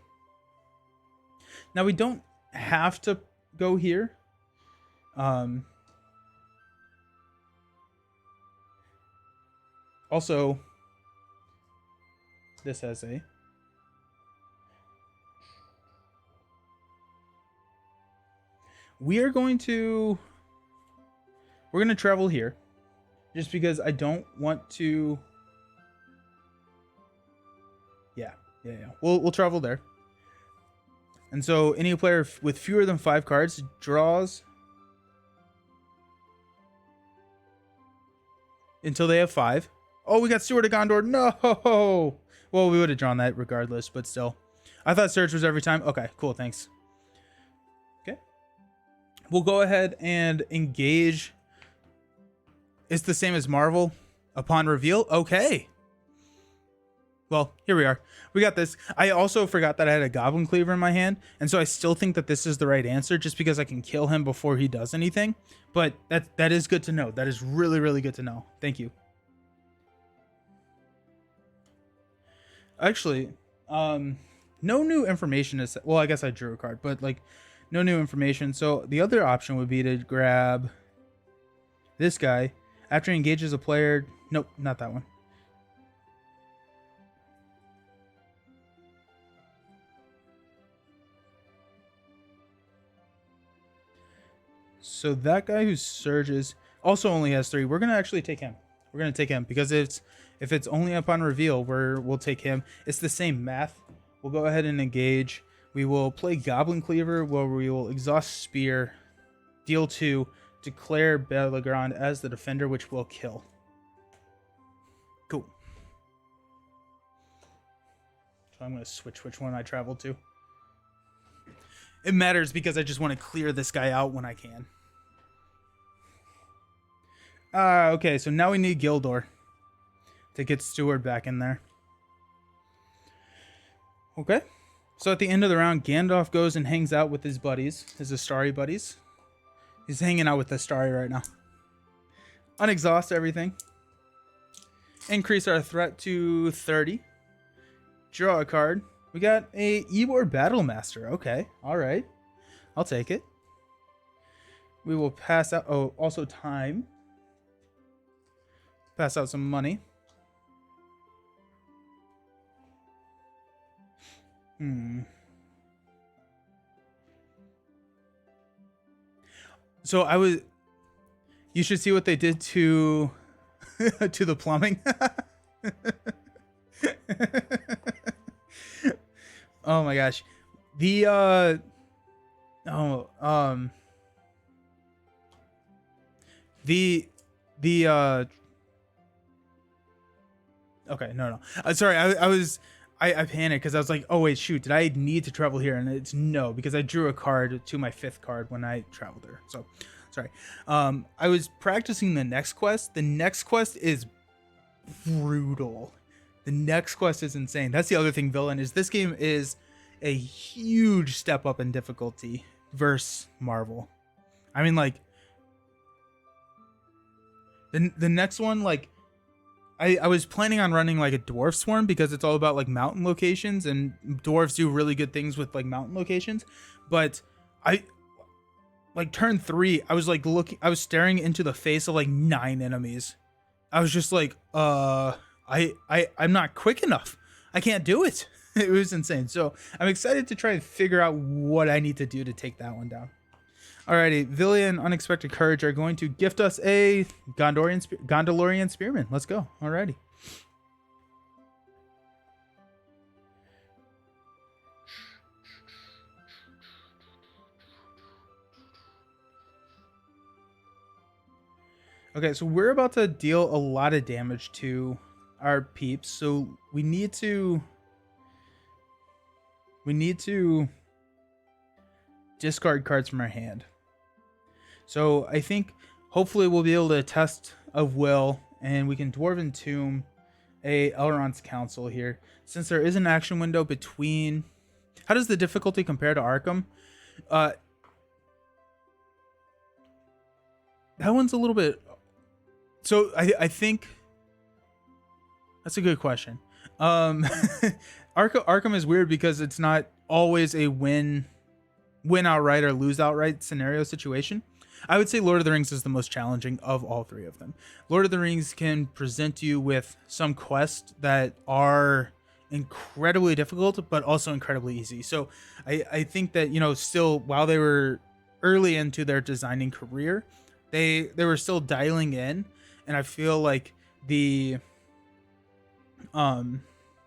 Speaker 1: Now, we don't have to go here. Also, this has a... We're going to travel here just because I don't want to Yeah. We'll travel there. And so any player with fewer than 5 cards draws until they have 5. Oh, we got Steward of Gondor. No. Well, we would have drawn that regardless, but still. I thought search was every time. Okay, cool. Thanks. Okay. We'll go ahead and engage. It's the same as Marvel upon reveal. Okay. Well, here we are. We got this. I also forgot that I had a Goblin Cleaver in my hand, and so I still think that this is the right answer just because I can kill him before he does anything. But that is good to know. That is really, really good to know. Thank you. Actually, no new information is... Well, I guess I drew a card, but like no new information. So the other option would be to grab this guy. After he engages a player... Nope, not that one. So that guy who surges also only has 3. We're going to actually take him. We're going to take him because if it's only upon reveal, we'll take him. It's the same math. We'll go ahead and engage. We will play Goblin Cleaver where we will exhaust Spear, deal 2, declare Belgrand as the defender, which will kill. Cool. So I'm going to switch which one I travel to. It matters because I just want to clear this guy out when I can. Okay, so now we need Gildor to get Steward back in there. Okay. So at the end of the round, Gandalf goes and hangs out with his buddies, his Astari buddies. He's hanging out with Astari right now. Unexhaust everything. Increase our threat to 30. Draw a card. We got a Ebor Battlemaster. Okay, all right. I'll take it. We will pass out... Oh, also time. Pass out some money. So I was... You should see what they did to... to the plumbing. Oh my gosh. The okay, no. Sorry, I panicked because I was like, oh wait, shoot, did I need to travel here? And it's no, because I drew a card to my 5th card when I traveled there. So sorry. I was practicing the next quest. The next quest is brutal. The next quest is insane. That's the other thing, Villain, is this game is a huge step up in difficulty versus Marvel. I mean, like, the next one, like, I was planning on running like a dwarf swarm because it's all about like mountain locations, and dwarves do really good things with like mountain locations. But I like turn 3, I was like I was staring into the face of like 9 enemies. I was just like, I'm not quick enough. I can't do it. It was insane. So I'm excited to try and figure out what I need to do to take that one down. Alrighty, Villia and Unexpected Courage are going to gift us a Gondorian Spearman. Let's go. Alrighty. Okay, so we're about to deal a lot of damage to our peeps, so we need to discard cards from our hand. So I think hopefully we'll be able to test of will, and we can Dwarven Tomb a Elrond's Council here. Since there is an action window between... How does the difficulty compare to Arkham? That one's a little bit... So I think... That's a good question. Arkham is weird because it's not always a win outright or lose outright scenario situation. I would say Lord of the Rings is the most challenging of all 3 of them. Lord of the Rings can present you with some quests that are incredibly difficult, but also incredibly easy. So I think that, you know, still, while they were early into their designing career, they were still dialing in. And I feel like the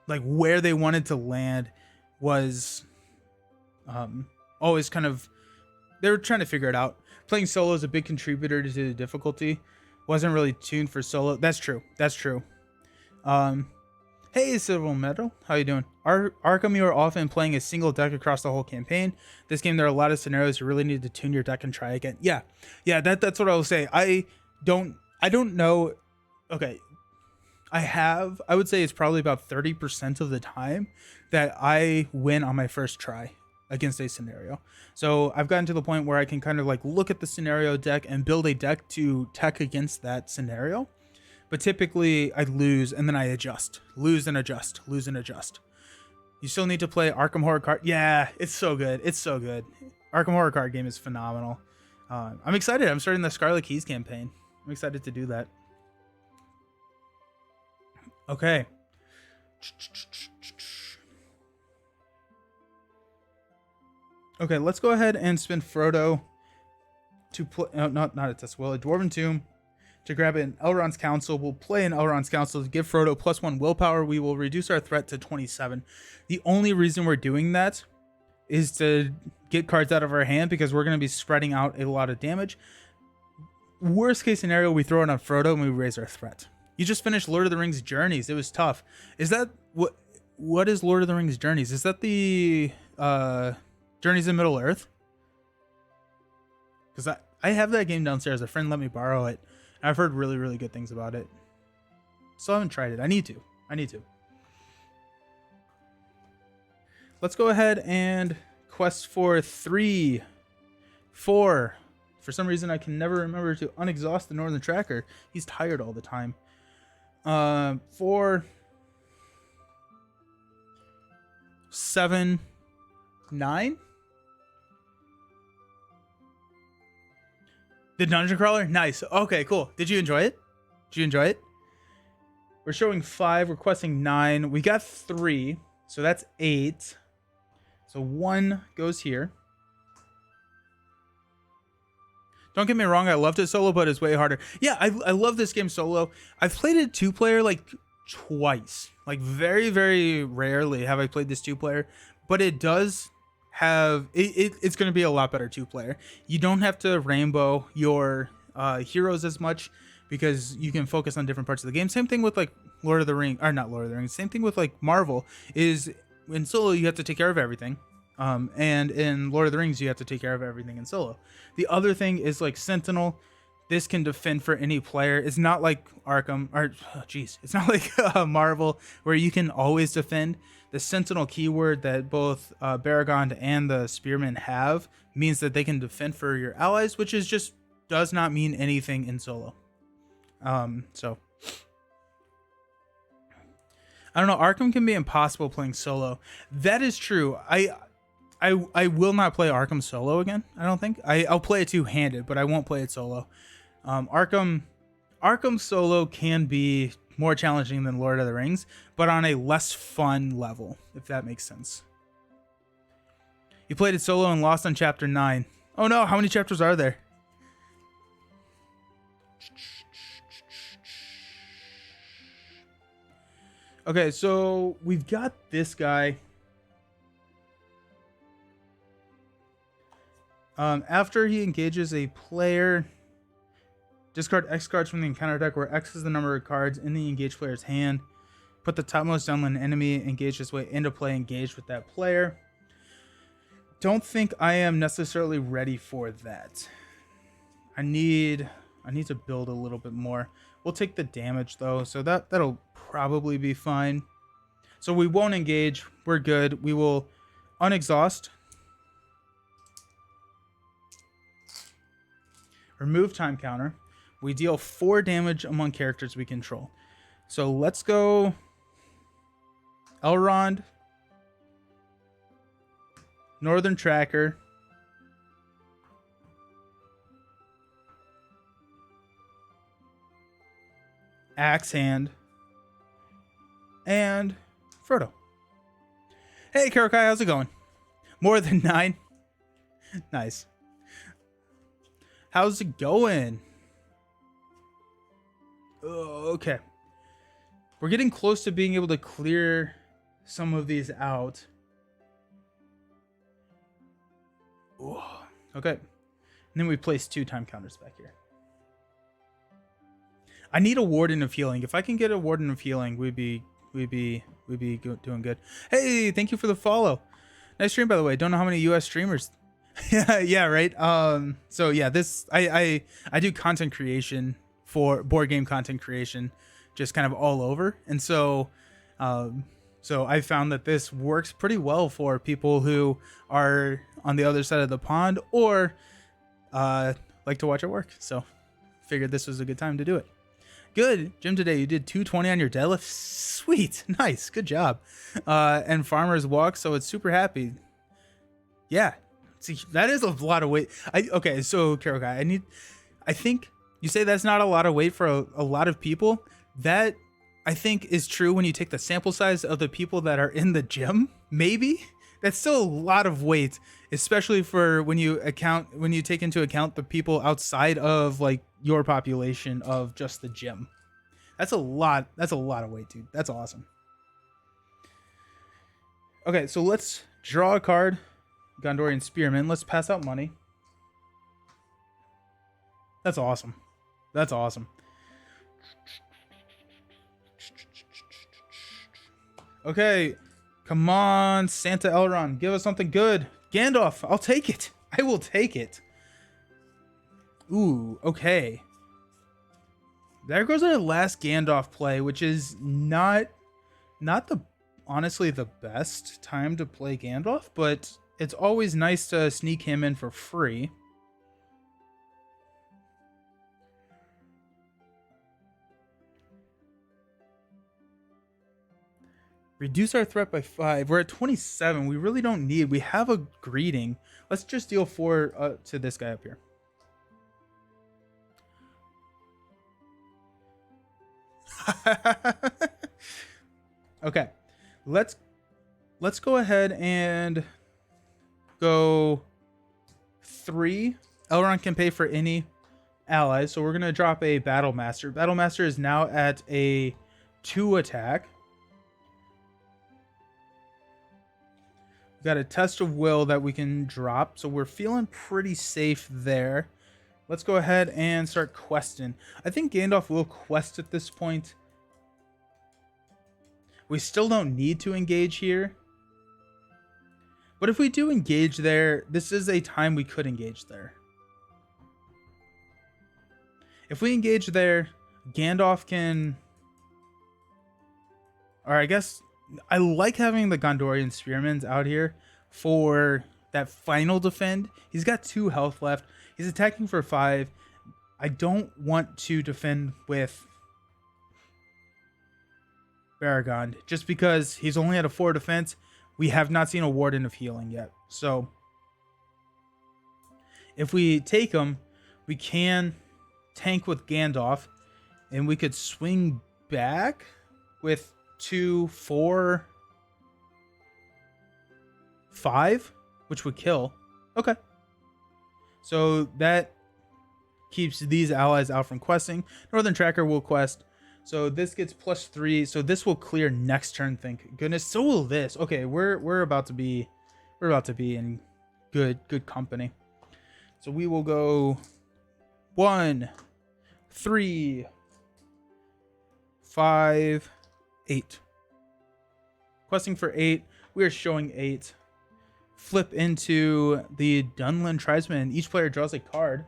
Speaker 1: like where they wanted to land was always kind of, they were trying to figure it out. Playing solo is a big contributor to the difficulty. Wasn't really tuned for solo. That's true. That's true. Hey, Civil Metal, how you doing? Arkham, you are often playing a single deck across the whole campaign. This game, there are a lot of scenarios you really need to tune your deck and try again. Yeah, that's what I will say. I don't know. Okay, I would say it's probably about 30% of the time that I win on my first try against a scenario. So I've gotten to the point where I can kind of like look at the scenario deck and build a deck to tech against that scenario. But typically I lose and then I adjust, lose and adjust, lose and adjust. You still need to play Arkham Horror card. Yeah, it's so good. It's so good. Arkham Horror card game is phenomenal. I'm excited. I'm starting the Scarlet Keys campaign. I'm excited to do that. Okay. Okay, let's go ahead and spin Frodo to play. No, not a test. Well, a Dwarven Tomb to grab an Elrond's Council. We'll play an Elrond's Council to give Frodo +1 willpower. We will reduce our threat to 27. The only reason we're doing that is to get cards out of our hand because we're going to be spreading out a lot of damage. Worst case scenario, we throw it on Frodo and we raise our threat. You just finished Lord of the Rings Journeys. It was tough. Is that what is Lord of the Rings Journeys? Is that the Journeys in Middle Earth? Because I have that game downstairs. A friend let me borrow it. I've heard really, really good things about it. Still haven't tried it. I need to. Let's go ahead and quest for 3, 4. For some reason, I can never remember to unexhaust the Northern Tracker. He's tired all the time. 4, 7, 9. The Dungeon Crawler? Nice. Okay, cool. Did you enjoy it? We're showing 5. We're questing 9. We got 3. So that's 8. So 1 goes here. Don't get me wrong. I loved it solo, but it's way harder. Yeah, I love this game solo. I've played it 2-player like twice. Like very, very rarely have I played this 2-player. But it does have it's going to be a lot better 2-player. You don't have to rainbow your heroes as much because you can focus on different parts of the game. Same thing with like Lord of the Rings, or not Lord of the Rings. Same thing with like Marvel. Is in solo you have to take care of everything, and in Lord of the Rings you have to take care of everything in solo. The other thing is like Sentinel. This can defend for any player. It's not like Arkham, or it's not like Marvel where you can always defend. The Sentinel keyword that both Baragon and the Spearman have means that they can defend for your allies, which is just does not mean anything in solo. So I don't know. Arkham can be impossible playing solo. That is true. I will not play Arkham solo again. I don't think. I'll play it two-handed, but I won't play it solo. Arkham solo can be more challenging than Lord of the Rings, but on a less fun level, if that makes sense. You played it solo and lost on chapter 9. Oh no, how many chapters are there? Okay, so we've got this guy. After he engages a player, discard X cards from the encounter deck, where X is the number of cards in the engaged player's hand. Put the topmost downland enemy engaged this way into play, engaged with that player. Don't think I am necessarily ready for that. I need to build a little bit more. We'll take the damage though, so that'll probably be fine. So we won't engage. We're good. We will unexhaust. Remove time counter. We deal 4 damage among characters we control. So let's go Elrond, Northern Tracker, Axe Hand, and Frodo. Hey, Karokai, how's it going? More than 9? Nice. How's it going? Okay. We're getting close to being able to clear some of these out. Ooh. Okay. And then we place 2 time counters back here. I need a Warden of Healing. If I can get a Warden of Healing, we'd be doing good. Hey, thank you for the follow. Nice stream, by the way. Don't know how many US streamers. yeah, right. So yeah, this I do content creation for board game content creation, just kind of all over, and so so I found that this works pretty well for people who are on the other side of the pond or like to watch it work. So figured this was a good time to do it. Good, Jim. Today you did 220 on your deadlift. Sweet, nice, good job. And farmer's walk, so it's super happy. Yeah, see, that is a lot of weight. Okay, so Carol guy, I think you say that's not a lot of weight for a lot of people. That I think is true when you take the sample size of the people that are in the gym. Maybe that's still a lot of weight, especially for when you take into account the people outside of like your population of just the gym. That's a lot. That's a lot of weight, dude. That's awesome. Okay, so let's draw a card. Gondorian Spearman. Let's pass out money. That's awesome. That's awesome. Okay, come on, Santa Elrond, give us something good. Gandalf, I'll take it. I will take it. Ooh, okay. There goes our last Gandalf play, which is not the honestly the best time to play Gandalf, but it's always nice to sneak him in for free. Reduce our threat by 5. We're at 27. We really don't need. We have a greeting. Let's just deal 4 to this guy up here. Okay, let's go ahead and go 3. Elrond can pay for any allies, so we're gonna drop a Battle Master. Battle Master is now at a 2 attack. We've got a Test of Will that we can drop, so we're feeling pretty safe there. Let's go ahead and start questing. I think Gandalf will quest at this point. We still don't need to engage here. But if we do engage there, this is a time we could engage there. If we engage there, Gandalf can... Or I guess... I like having the Gondorian Spearmen out here for that final defend. He's got 2 health left. He's attacking for 5. I don't want to defend with Baragond just because he's only at a 4 defense. We have not seen a Warden of Healing yet. So if we take him, we can tank with Gandalf and we could swing back with 2, 4, 5, which would kill. Okay. So that keeps these allies out from questing. Northern Tracker will quest. So this gets +3. So this will clear next turn, thank goodness. So will this. Okay, we're about to be in good company. So we will go 1, 3, 5, 8. Questing for 8. We are showing 8. Flip into the Dunlin Tribesman. Each player draws a card.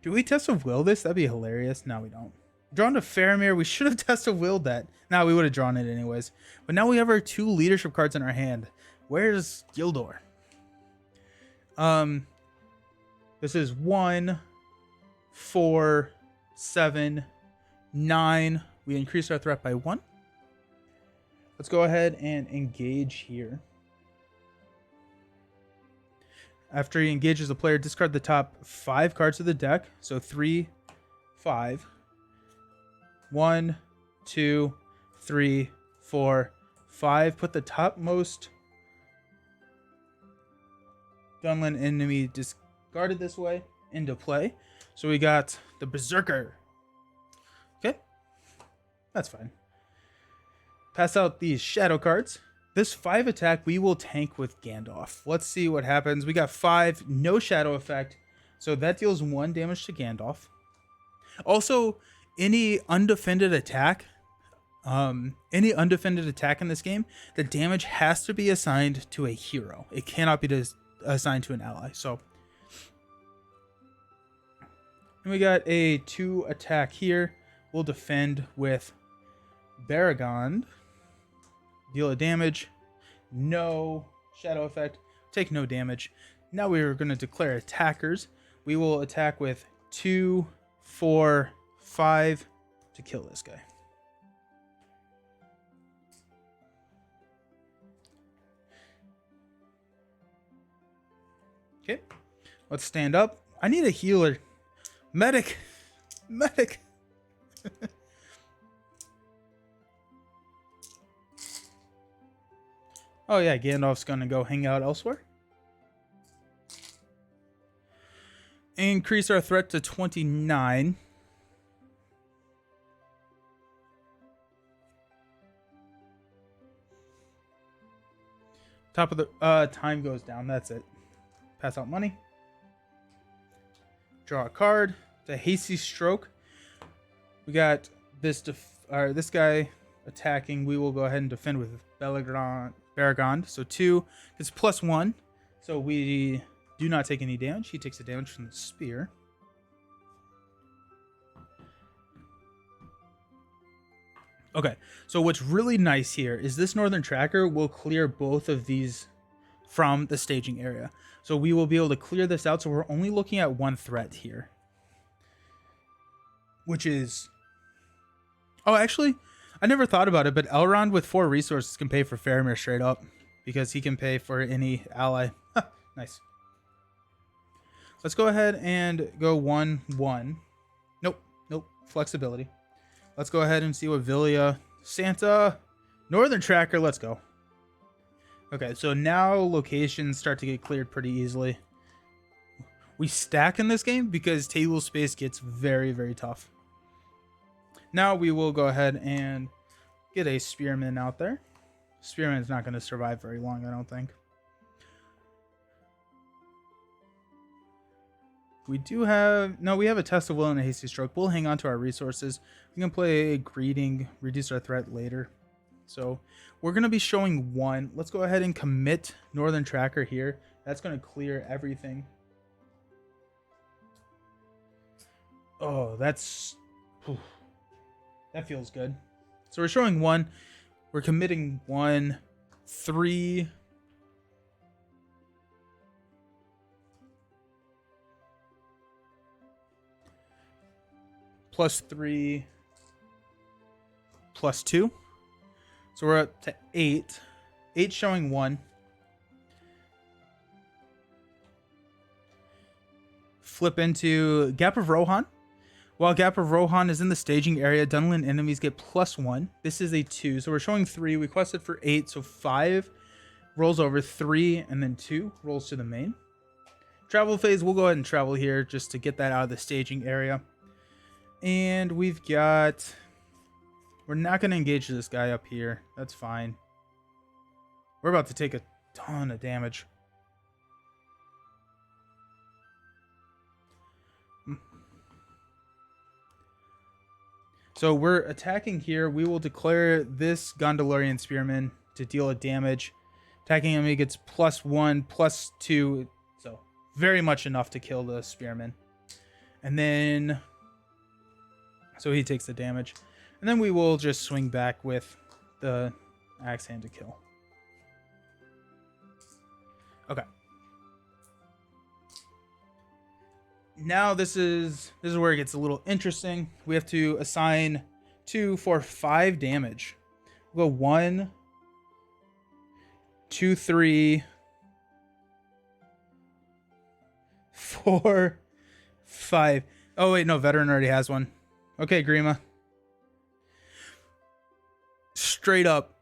Speaker 1: Do we Test of Will this? That'd be hilarious. No, we don't. Drawn to Faramir. We should have Test of Willed that. No, we would have drawn it anyways. But now we have our 2 leadership cards in our hand. Where's Gildor? This is 1, 4, 7, 9. We increased our threat by 1. Let's go ahead and engage here. After he engages the player, discard the top 5 cards of the deck. So 3, 5. 1, 2, 3, 4, 5. Put the topmost Dunlin enemy discarded this way into play. So we got the Berserker. Okay. That's fine. pass out these shadow cards. This 5 attack we will tank with Gandalf. Let's see what happens. We got 5, no shadow effect. So that deals 1 damage to Gandalf. Also, any undefended attack in this game, the damage has to be assigned to a hero. It cannot be assigned to an ally. So and we got a 2 attack here. We'll defend with Baragond. Deal a damage. No shadow effect. Take no damage. Now we are going to declare attackers. We will attack with 2, 4, 5 to kill this guy. Okay. Let's stand up. I need a healer. Medic. Medic. Oh yeah, Gandalf's gonna go hang out elsewhere. Increase our threat to 29. Top of the time goes down. That's it. Pass out money. Draw a card. The hasty stroke. We got this this guy attacking. We will go ahead and defend with Baragond. So 2 is +1. So we do not take any damage. He takes the damage from the spear. Okay, so what's really nice here is this Northern Tracker will clear both of these from the staging area. So we will be able to clear this out. So we're only looking at 1 threat here. Which is... Oh, actually, I never thought about it, but Elrond with 4 resources can pay for Faramir straight up. Because he can pay for any ally. Nice. Let's go ahead and go 1-1. Nope. Flexibility. Let's go ahead and see what Villia... Santa... Northern Tracker, let's go. Okay, so now locations start to get cleared pretty easily. We stack in this game because table space gets very, very tough. Now we will go ahead and get a Spearman out there. Spearman's not going to survive very long, I don't think. We do have... No, we have a Test of Will and a Hasty Stroke. We'll hang on to our resources. We can play a Greeting, reduce our threat later. So we're going to be showing 1. Let's go ahead and commit Northern Tracker here. That's going to clear everything. Oh, that's... Whew, that feels good. So we're showing 1. We're committing 1, 3... +3 +2. So we're up to 8. 8 showing 1. Flip into Gap of Rohan. While Gap of Rohan is in the staging area, Dunlin enemies get +1. This is a 2. So we're showing 3. We quested for 8. So 5 rolls over, 3, and then 2 rolls to the main. Travel phase, we'll go ahead and travel here just to get that out of the staging area. And we've got... We're not going to engage this guy up here. That's fine. We're about to take a ton of damage. So we're attacking here. We will declare this Gondorian Spearman to deal a damage. Attacking him, he gets +1, +2. So very much enough to kill the Spearman. And then... So he takes the damage. And then we will just swing back with the Axe Hand to kill. Okay. Now this is where it gets a little interesting. We have to assign 2 for 5 damage. We'll go 1, 2, 3, 4, 5. Oh wait, no, veteran already has one. Okay, Grima. Straight up.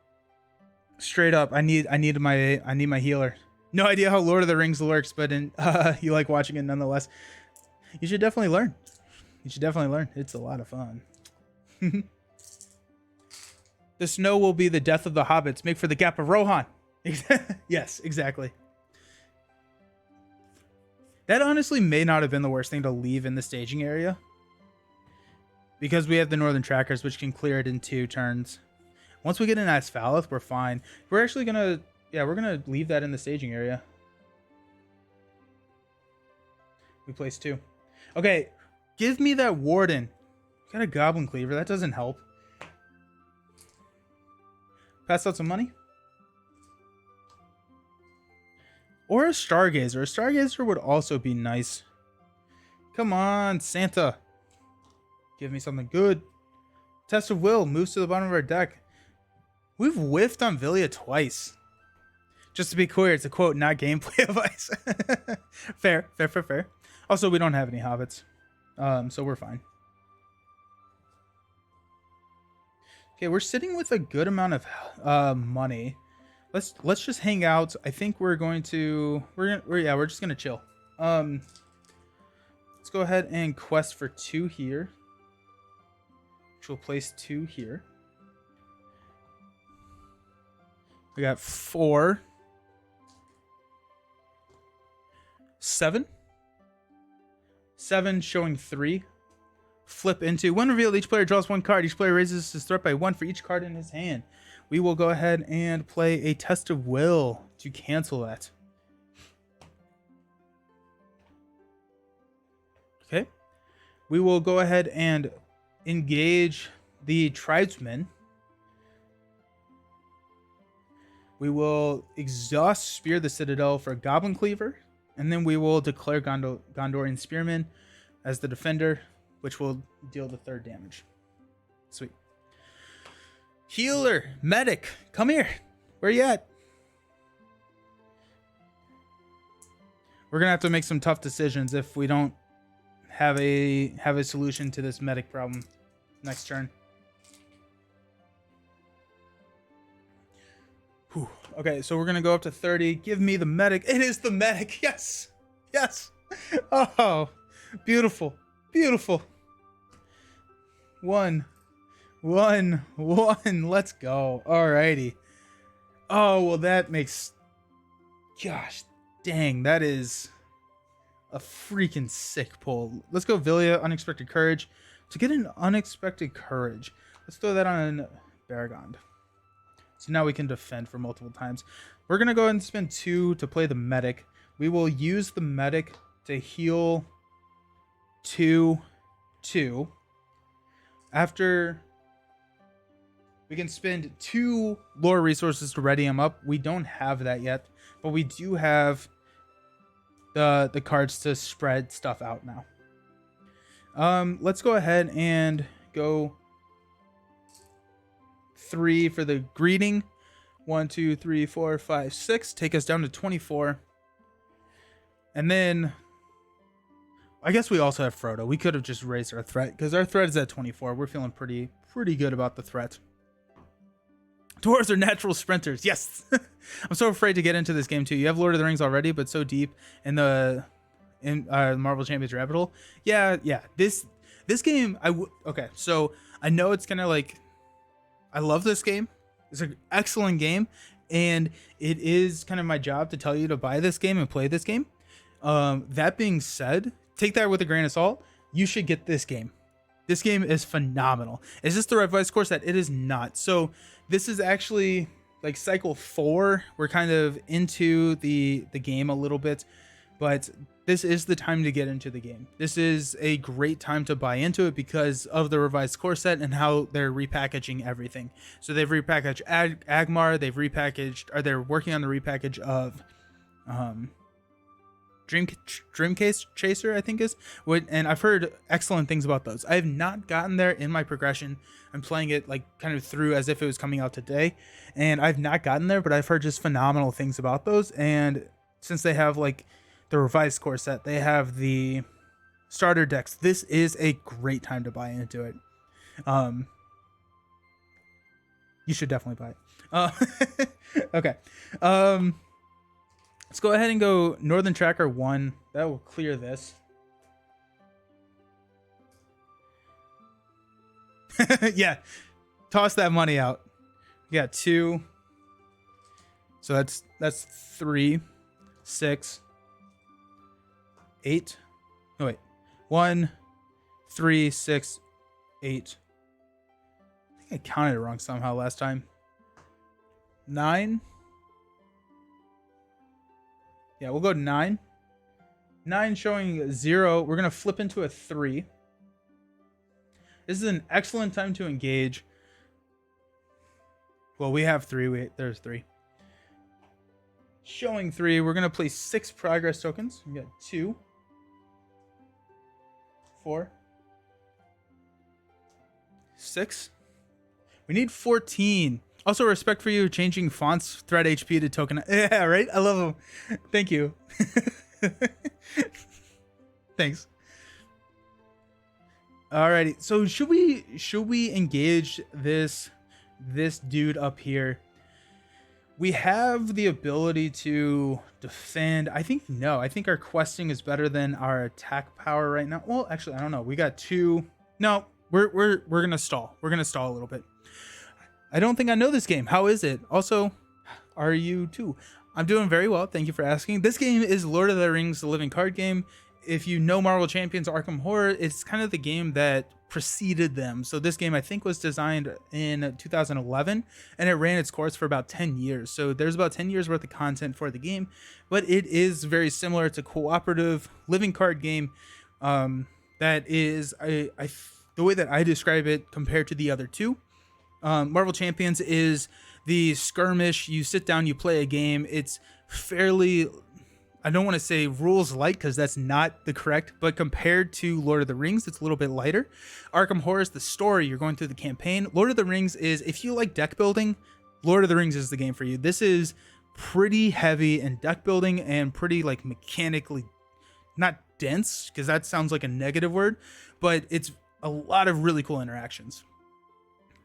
Speaker 1: I need my healer. No idea how Lord of the Rings works, but you like watching it nonetheless. You should definitely learn. It's a lot of fun. The snow will be the death of the hobbits. Make for the gap of Rohan. Yes, exactly. That honestly may not have been the worst thing to leave in the staging area, because we have the northern trackers, which can clear it in 2 turns. Once we get in Asphalath, we're fine. We're actually gonna, yeah, we're gonna leave that in the staging area. We place 2. Okay, give me that warden. Got a goblin cleaver. That doesn't help. Pass out some money. Or a stargazer. A stargazer would also be nice. Come on, Santa. Give me something good. Test of Will moves to the bottom of our deck. We've whiffed on Villia twice. Just to be clear, it's a quote, not gameplay advice. Fair. Also, we don't have any hobbits, so we're fine. Okay, we're sitting with a good amount of money. Let's just hang out. I think we're just gonna chill. Let's go ahead and quest for 2 here. Which will place 2 here. We got 4. 7. 7 showing 3. Flip into. When revealed, each player draws 1 card. Each player raises his threat by 1 for each card in his hand. We will go ahead and play a Test of Will to cancel that. Okay. We will go ahead and engage the tribesmen. We will exhaust Spear the Citadel for Goblin Cleaver. And then we will declare Gondorian Spearman as the defender, which will deal the 3rd damage. Sweet. Healer, medic, come here. Where you at? We're gonna have to make some tough decisions if we don't have a solution to this medic problem next turn. Whew. Okay, so we're gonna go up to 30. Give me the medic. It is the medic. Yes. Oh, beautiful. One. Let's go. Alrighty. Oh, well, that makes... Gosh, dang. That is a freaking sick pull. Let's go Villia, Unexpected Courage. To get an Unexpected Courage, let's throw that on Baragond. So now we can defend for multiple times. We're going to go ahead and spend 2 to play the medic. We will use the medic to heal 2. After... we can spend 2 lore resources to ready him up. We don't have that yet, but we do have the cards to spread stuff out now. Let's go ahead and go 3 for the greeting. 1, 2, 3, 4, 5, 6. Take us down to 24. And then I guess we also have Frodo. We could have just raised our threat because our threat is at 24. We're feeling pretty good about the threat. Dwarves are natural sprinters. Yes. I'm so afraid to get into this game too. You have Lord of the Rings already, but so deep in the Marvel Champions rabbit hole. Yeah. This game, okay. So I know it's kind of like, I love this game. It's an excellent game, and it is kind of my job to tell you to buy this game and play this game. That being said, take that with a grain of salt. You should get this game. This game is phenomenal. Is this the revised core set? It is not. So this is actually like cycle 4. We're kind of into the game a little bit, but this is the time to get into the game. This is a great time to buy into it because of the revised core set and how they're repackaging everything. So they've repackaged Agmar. They've repackaged, or they're working on the repackage of Dreamcase Chaser, I think is what, and I've heard excellent things about those. I have not gotten there in my progression. I'm playing it like kind of through as if it was coming out today, and I've not gotten there, but I've heard just phenomenal things about those. And since they have like the revised core set, they have the starter decks. This is a great time to buy into it. You should definitely buy it. Okay. Let's go ahead and go Northern Tracker 1. That will clear this. Yeah. Toss that money out. We got 2. So that's 3, 6, 8. No wait. 1, 3, 6, 8. I think I counted it wrong somehow last time. 9. Yeah, we'll go 9. 9 showing 0. We're gonna flip into a 3. This is an excellent time to engage. Well, we have 3. There's 3. Showing 3. We're gonna place 6 progress tokens. We got 2, 4, 6. We need 14. Also, respect for you changing fonts, threat HP to token. Yeah, right? I love them. Thank you. Thanks. Alrighty. So should we engage this dude up here? We have the ability to defend. I think no. I think our questing is better than our attack power right now. Well, actually, I don't know. We got 2. No, we're gonna stall. We're gonna stall a little bit. I don't think I know this game. How is it? Also, are you too? I'm doing very well. Thank you for asking. This game is Lord of the Rings, the living card game. If you know Marvel Champions Arkham Horror, it's kind of the game that preceded them. So this game, I think, was designed in 2011, and it ran its course for about 10 years. So there's about 10 years worth of content for the game, but it is very similar to cooperative living card game. That is, the way that I describe it compared to the other two. Marvel Champions is the skirmish. You sit down, you play a game. It's fairly, I don't want to say rules light because that's not the correct, but compared to Lord of the Rings, it's a little bit lighter. Arkham Horror is the story. You're going through the campaign. Lord of the Rings is, if you like deck building, Lord of the Rings is the game for you. This is pretty heavy in deck building and pretty like mechanically, not dense because that sounds like a negative word, but it's a lot of really cool interactions.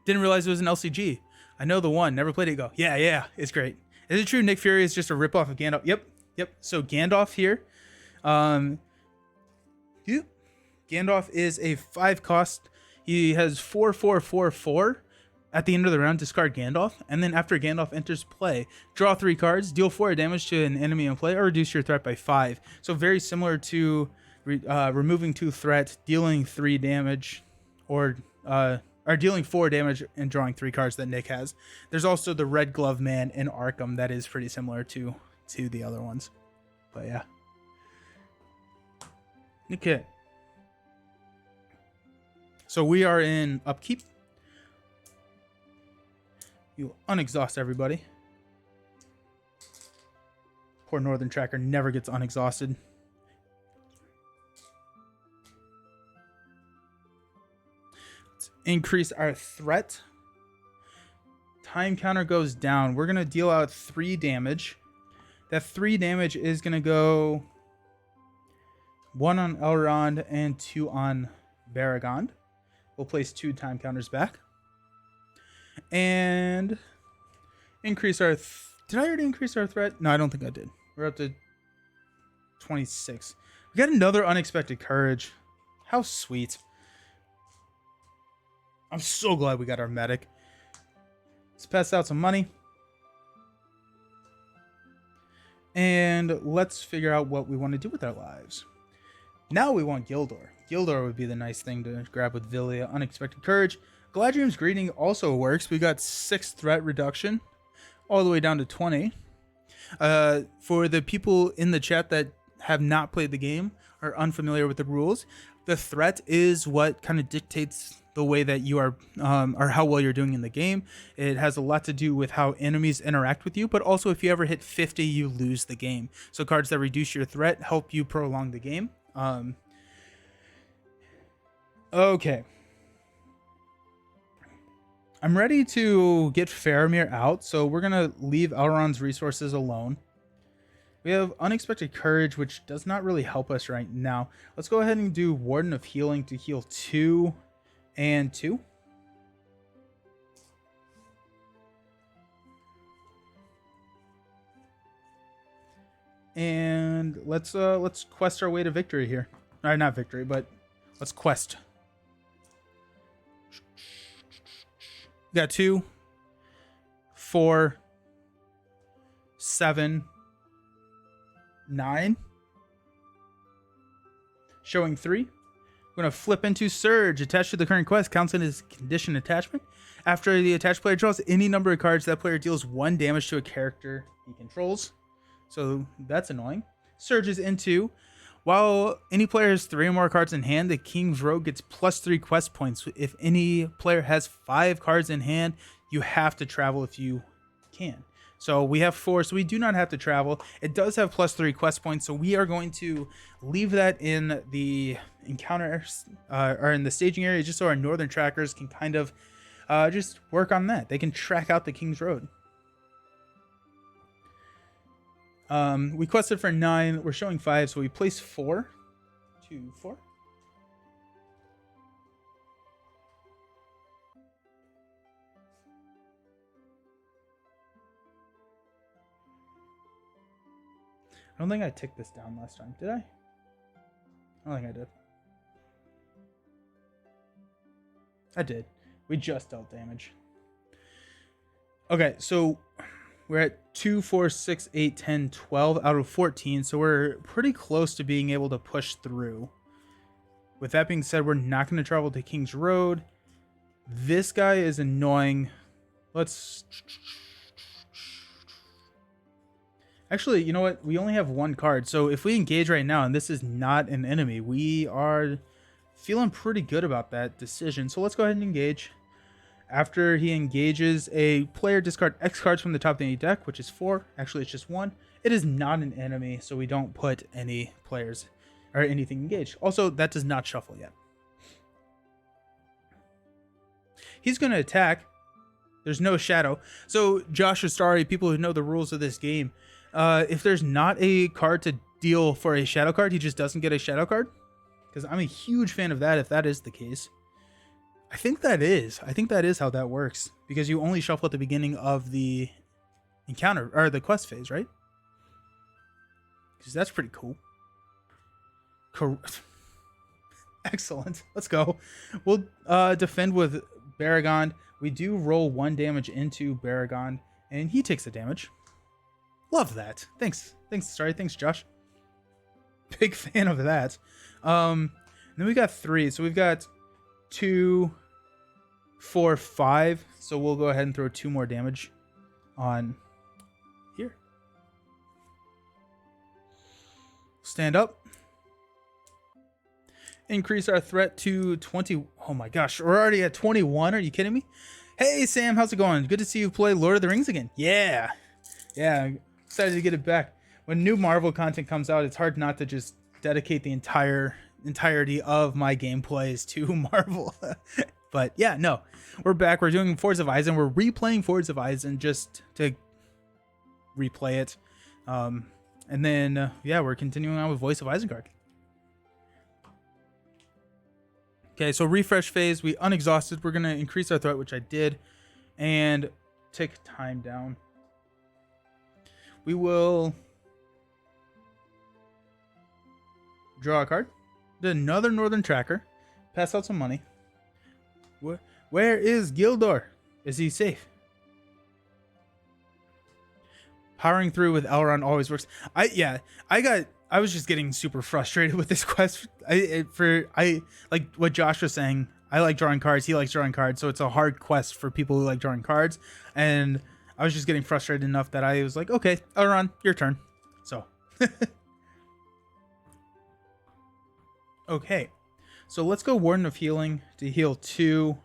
Speaker 1: Didn't realize it was an LCG. I know the one. Never played it. Go. Yeah. It's great. Is it true Nick Fury is just a ripoff of Gandalf? Yep. So Gandalf here. Gandalf is a 5 cost. He has 4/4/4/4 at the end of the round. Discard Gandalf. And then after Gandalf enters play, draw 3 cards, deal 4 damage to an enemy in play, or reduce your threat by 5. So very similar to removing 2 threat, dealing 3 damage, or dealing 4 damage and drawing 3 cards that Nick has. There's also the Red Glove Man in Arkham that is pretty similar to the other ones. But yeah. Okay. So we are in upkeep. You unexhaust everybody. Poor Northern Tracker never gets unexhausted. Increase our threat. Time counter goes down. We're going to deal out 3 damage. That 3 damage is going to go 1 on Elrond and 2 on Baragond. We'll place 2 time counters back. And increase our... Did I already increase our threat? No, I don't think I did. We're up to 26. We got another Unexpected Courage. How sweet. I'm so glad we got our medic. Let's pass out some money. And let's figure out what we want to do with our lives. Now we want Gildor. Gildor would be the nice thing to grab with Villia. Unexpected Courage. Galadriel's Greeting also works. We got 6 threat reduction. All the way down to 20. For the people in the chat that have not played the game, are unfamiliar with the rules, the threat is what kind of dictates the way that you are, or how well you're doing in the game. It has a lot to do with how enemies interact with you, but also if you ever hit 50, you lose the game. So cards that reduce your threat help you prolong the game. Okay. I'm ready to get Faramir out, so we're going to leave Elrond's resources alone. We have Unexpected Courage, which does not really help us right now. Let's go ahead and do Warden of Healing to heal 2 and 2. And let's quest our way to victory here. Or not victory, but let's quest. We got 2. 4, 7, 9. Showing 3. We're going to flip into Surge. Attached to the current quest counts in as condition attachment. After the attached player draws any number of cards, that player deals 1 damage to a character he controls. So that's annoying. Surges into, while any player has 3 or more cards in hand, the King's Road gets +3 quest points. If any player has 5 cards in hand, you have to travel if you can. So we have 4, so we do not have to travel. It does have +3 quest points, so we are going to leave that in the encounter or in the staging area, just so our northern trackers can kind of just work on that. They can track out the King's Road. We quested for 9. We're showing 5, so we place 4. 2, 4. I don't think I ticked this down last time, did I? I don't think I did. I did. We just dealt damage. Okay, so we're at 2, 4, 6, 8, 10, 12 out of 14, so we're pretty close to being able to push through. With that being said, we're not going to travel to King's Road. This guy is annoying. Let's... Actually, you know what? We only have 1 card. So if we engage right now, and this is not an enemy, we are feeling pretty good about that decision. So let's go ahead and engage. After he engages, a player discard X cards from the top of any deck, which is 4. Actually, it's just 1. It is not an enemy, so we don't put any players or anything engaged. Also, that does not shuffle yet. He's going to attack. There's no shadow. So Josh Astari, people who know the rules of this game, if there's not a card to deal for a shadow card, he just doesn't get a shadow card. Because I'm a huge fan of that if that is the case. I think that is how that works. Because you only shuffle at the beginning of the encounter, or the quest phase, right? Because that's pretty cool. Excellent. Let's go. We'll defend with Baragon. We do roll 1 damage into Baragon, and he takes the damage. Love that. Thanks. Sorry. Thanks, Josh. Big fan of that. Then we got 3. So we've got 2, 4, 5. So we'll go ahead and throw 2 more damage on here. Stand up. Increase our threat to 20. Oh my gosh, we're already at 21. Are you kidding me? Hey Sam, how's it going? Good to see you play Lord of the Rings again. Yeah, excited to get it back. When new Marvel content comes out, it's hard not to just dedicate the entirety of my gameplays to Marvel. But yeah, no, we're back. We're doing Fords of Isen. We're replaying Fords of Isen just to replay it. And then yeah, we're continuing on with Voice of Isengard. Okay, so refresh phase, we unexhausted. We're going to increase our threat, which I did, and take time down. We will draw a card. Did another Northern Tracker. Pass out some money. Where is Gildor? Is he safe? Powering through with Elrond always works. I was just getting super frustrated with this quest. I like what Josh was saying. I like drawing cards. He likes drawing cards. So it's a hard quest for people who like drawing cards. And I was just getting frustrated enough that I was like, okay, Elrond, your turn. So. Okay. So let's go Warden of Healing to heal 2.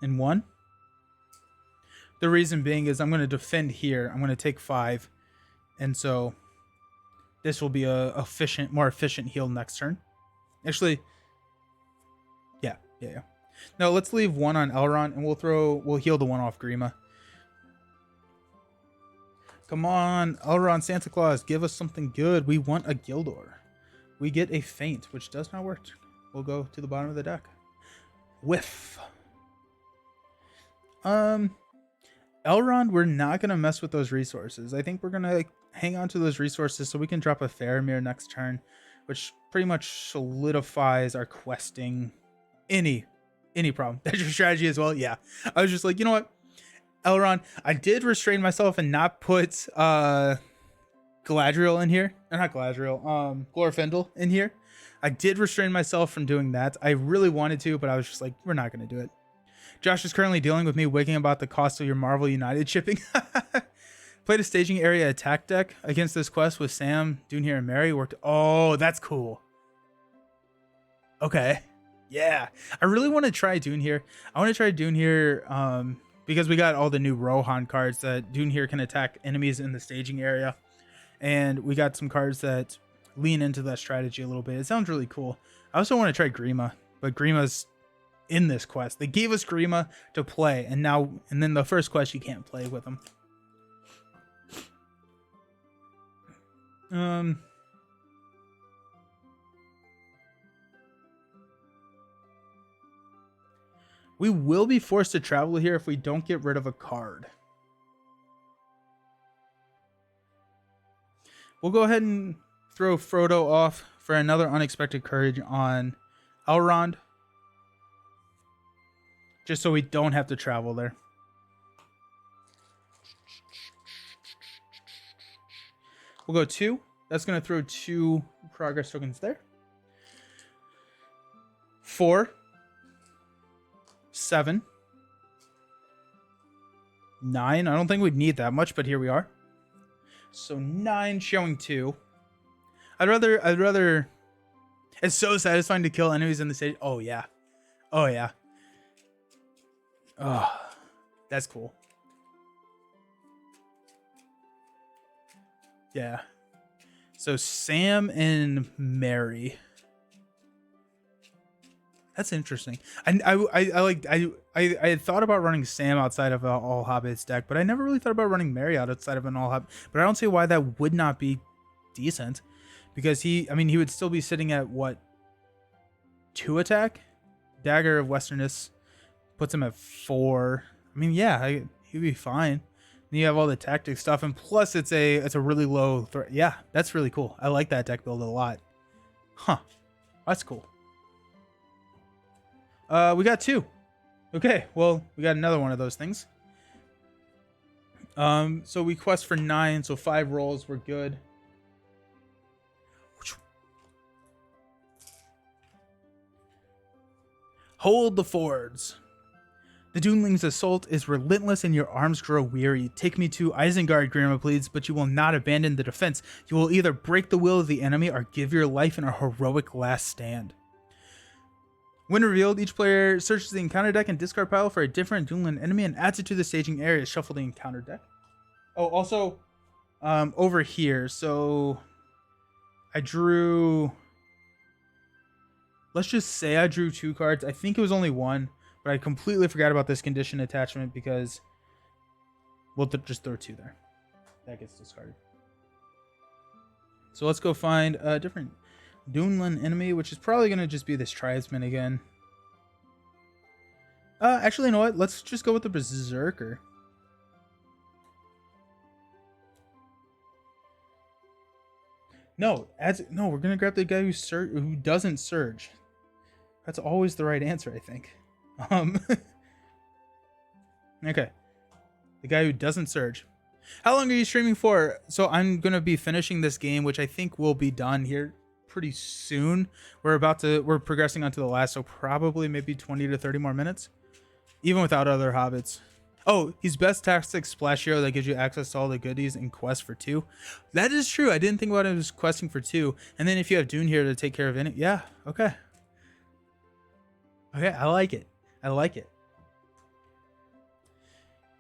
Speaker 1: And 1. The reason being is I'm going to defend here. I'm going to take 5. And so this will be a more efficient heal next turn. Actually, yeah. No, let's leave 1 on Elrond and we'll heal the 1 off Grima. Come on, Elrond, Santa Claus, give us something good. We want a Gildor. We get a Feint, which does not work. We'll go to the bottom of the deck. Whiff. Elrond, we're not going to mess with those resources. I think we're going to hang on to those resources so we can drop a Faramir next turn, which pretty much solidifies our questing any Any problem. That's your strategy as well? Yeah. I was just like, you know what? Elrond, I did restrain myself and not put Galadriel in here. Or not Galadriel, Glorfindel in here. I did restrain myself from doing that. I really wanted to, but I was just like, we're not going to do it. Josh is currently dealing with me wigging about the cost of your Marvel United shipping. Played a staging area attack deck against this quest with Sam, Dunehir, and Mary. Worked. Oh, that's cool. Okay. Yeah. I really want to try Dunehir. I want to try Dunehir because we got all the new Rohan cards that Dunehir can attack enemies in the staging area. And we got some cards that lean into that strategy a little bit. It sounds really cool. I also want to try Grima, but Grima's in this quest. They gave us Grima to play, and then the first quest you can't play with them. We will be forced to travel here if we don't get rid of a card. We'll go ahead and throw Frodo off for another unexpected courage on Elrond, just so we don't have to travel there. We'll go 2. That's going to throw 2 progress tokens there. 4, 7, 9. I don't think we'd need that much, but here we are. So 9 showing 2. I'd rather. It's so satisfying to kill enemies in the stage. Oh yeah. Oh yeah. Oh, that's cool. Yeah. So Sam and Mary. That's interesting. I had thought about running Sam outside of an All Hobbits deck, but I never really thought about running Mary outside of an All Hobbit. But I don't see why that would not be decent, because he would still be sitting at what, 2 attack. Dagger of Westernness puts him at 4. I mean, yeah, he'd be fine. And you have all the tactic stuff, and plus it's a really low threat. Yeah, that's really cool. I like that deck build a lot. Huh, that's cool. We got 2. Okay, well, we got another one of those things. So we quest for 9, so 5 rolls, we're good. Hold the fords. The Duneling's assault is relentless and your arms grow weary. Take me to Isengard, Grima pleads, but you will not abandon the defense. You will either break the will of the enemy or give your life in a heroic last stand. When revealed, each player searches the encounter deck and discard pile for a different Dunelin enemy and adds it to the staging area. Shuffle the encounter deck. Oh, also, over here, so I drew... Let's just say I drew 2 cards. I think it was only 1. But I completely forgot about this condition attachment because we'll just throw 2 there. That gets discarded. So let's go find a different Dunelin enemy, which is probably going to just be this Tribesman again. Actually, you know what? Let's just go with the Berserker. No, we're going to grab the guy who doesn't surge. That's always the right answer, I think. Okay. The guy who doesn't surge. How long are you streaming for? So I'm going to be finishing this game, which I think will be done here pretty soon. We're progressing onto the last, so probably maybe 20 to 30 more minutes. Even without other hobbits. Oh, he's best tactic splash hero that gives you access to all the goodies in quest for 2. That is true. I didn't think about it as questing for 2. And then if you have Dune here to take care of it. Yeah, okay. Okay, I like it. I like it.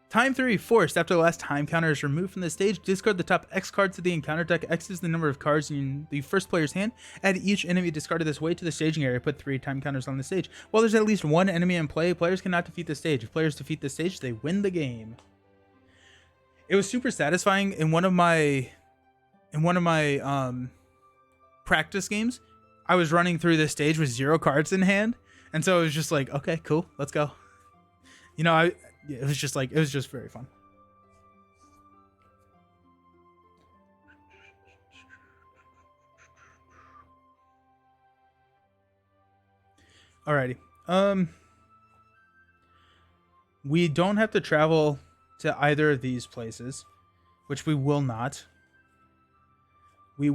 Speaker 1: Time 3, forced. After the last time counter is removed from the stage, discard the top X cards to the encounter deck. X is the number of cards in the first player's hand. Add each enemy discarded this way to the staging area. Put 3 time counters on the stage. While there's at least 1 enemy in play, players cannot defeat the stage. If players defeat the stage, they win the game. It was super satisfying in one of my practice games. I was running through this stage with 0 cards in hand. And so it was just like, okay, cool, let's go. You know, it was just very fun. Alrighty. We don't have to travel to either of these places, which we will not. We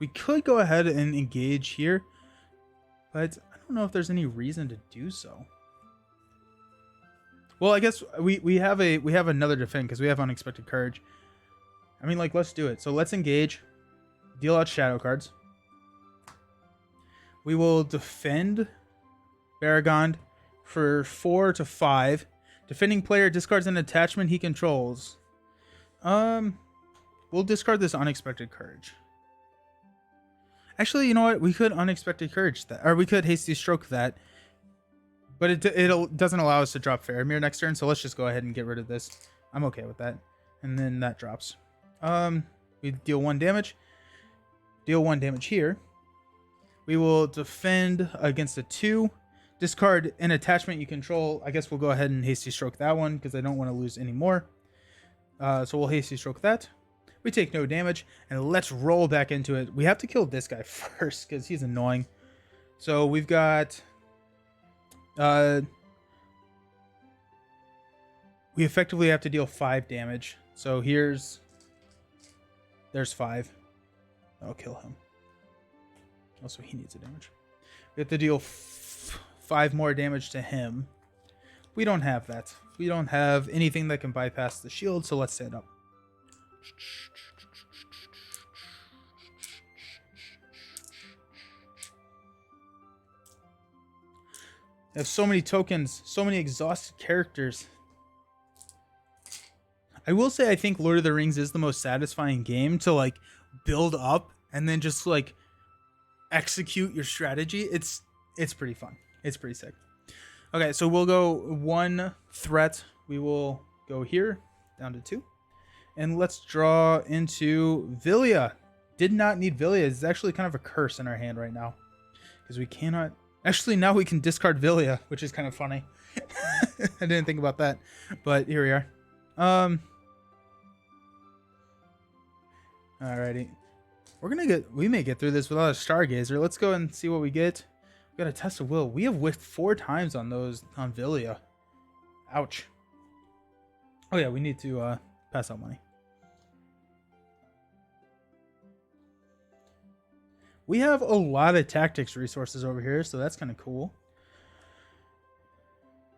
Speaker 1: could go ahead and engage here, but I don't know if there's any reason to do so. Well, I guess we have another defend because we have unexpected courage. I mean, like, let's do it. So let's engage, deal out shadow cards. We will defend Baragond for 4 to 5. Defending player discards an attachment he controls. We'll discard this unexpected courage. Actually, you know what? We could unexpected courage that, or we could hasty stroke that. But it doesn't allow us to drop Faramir next turn, so let's just go ahead and get rid of this. I'm okay with that. And then that drops. We deal 1 damage. Deal 1 damage here. We will defend against a 2. Discard an attachment you control. I guess we'll go ahead and hasty stroke that one because I don't want to lose any more. So we'll hasty stroke that. We take no damage, and let's roll back into it. We have to kill this guy first because he's annoying. So we've got... we effectively have to deal 5 damage. So there's 5. I'll kill him. Also, he needs a damage. We have to deal 5 more damage to him. We don't have that. We don't have anything that can bypass the shield, so let's stand up. I have so many tokens, so many exhausted characters. I will say I think Lord of the Rings is the most satisfying game to like build up and then just like execute your strategy. It's pretty fun. It's pretty sick. Okay, so we'll go 1 threat. We will go here down to 2. And let's draw into Villia. Did not need Villia. It's actually kind of a curse in our hand right now. Because we cannot... Actually, now we can discard Villia, which is kind of funny. I didn't think about that. But here we are. Alrighty. We may get through this without a Stargazer. Let's go and see what we get. We got a Test of Will. We have whiffed 4 times on Villia. Ouch. Oh yeah, we need to pass out money. We have a lot of tactics resources over here, so that's kind of cool.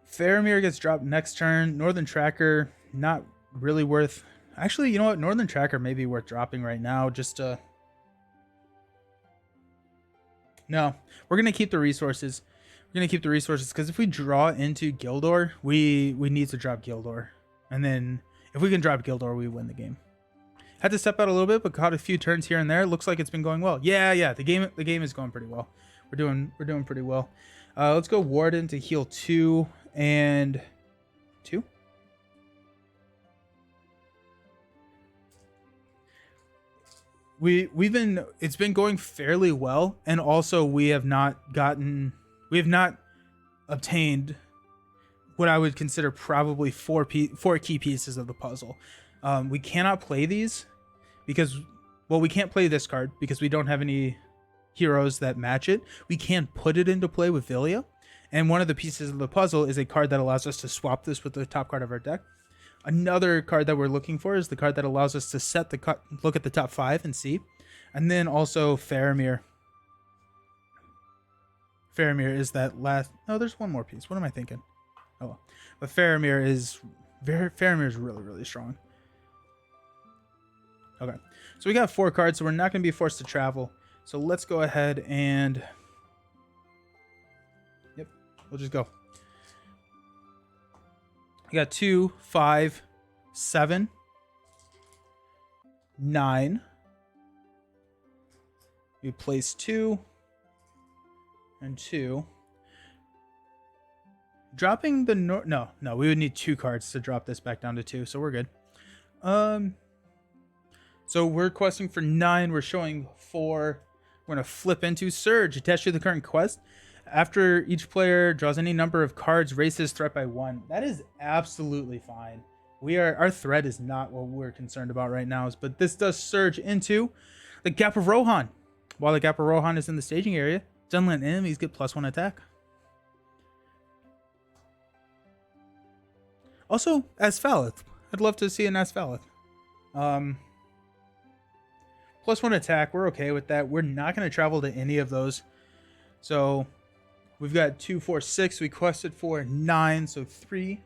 Speaker 1: Faramir gets dropped next turn. Northern Tracker, not really worth... Actually, you know what? Northern Tracker may be worth dropping right now. Just No, we're going to keep the resources. We're going to keep the resources because if we draw into Gildor, we need to drop Gildor. And then if we can drop Gildor, we win the game. Had to step out a little bit, but caught a few turns here and there. Looks like it's been going well. Yeah. The game is going pretty well. We're doing pretty well. Let's go Warden to heal 2 and 2. It's been going fairly well, and also we have not obtained what I would consider probably 4 key pieces of the puzzle. We cannot play these because, well, we can't play this card because we don't have any heroes that match it. We can put it into play with Villia, and one of the pieces of the puzzle is a card that allows us to swap this with the top card of our deck. Another card that we're looking for is the card that allows us to set the look at the top 5 and see. And then also Faramir. Faramir is that last... No, there's one more piece. What am I thinking? Oh, well. But Faramir is really, really strong. Okay. So we got 4 cards, so we're not going to be forced to travel. So let's go ahead and... Yep, we'll just go. We got 2, 5, 7, 9. We place 2 and 2. Dropping the no, we would need 2 cards to drop this back down to 2, so we're good. So we're questing for 9. We're showing 4. We're gonna flip into Surge. Attached to the current quest. After each player draws any number of cards, raise his threat by 1. That is absolutely fine. Our threat is not what we're concerned about right now, but this does surge into the Gap of Rohan. While the Gap of Rohan is in the staging area, Dunland enemies get +1 attack. Also, Asphalith. I'd love to see an Asphalith. +1 attack. We're okay with that. We're not going to travel to any of those. So we've got 2, 4, 6. We quested for 9. So 3.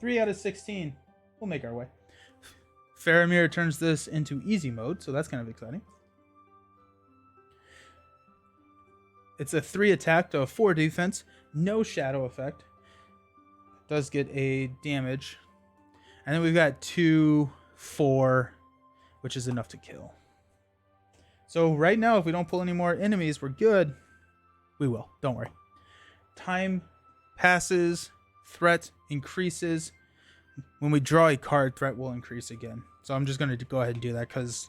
Speaker 1: 3 out of 16. We'll make our way. Faramir turns this into easy mode. So that's kind of exciting. It's a 3 attack to a 4 defense. No shadow effect. Does get a damage. And then we've got 2, 4, which is enough to kill. So right now, if we don't pull any more enemies, we're good. We will. Don't worry. Time passes. Threat increases. When we draw a card, threat will increase again. So I'm just going to go ahead and do that because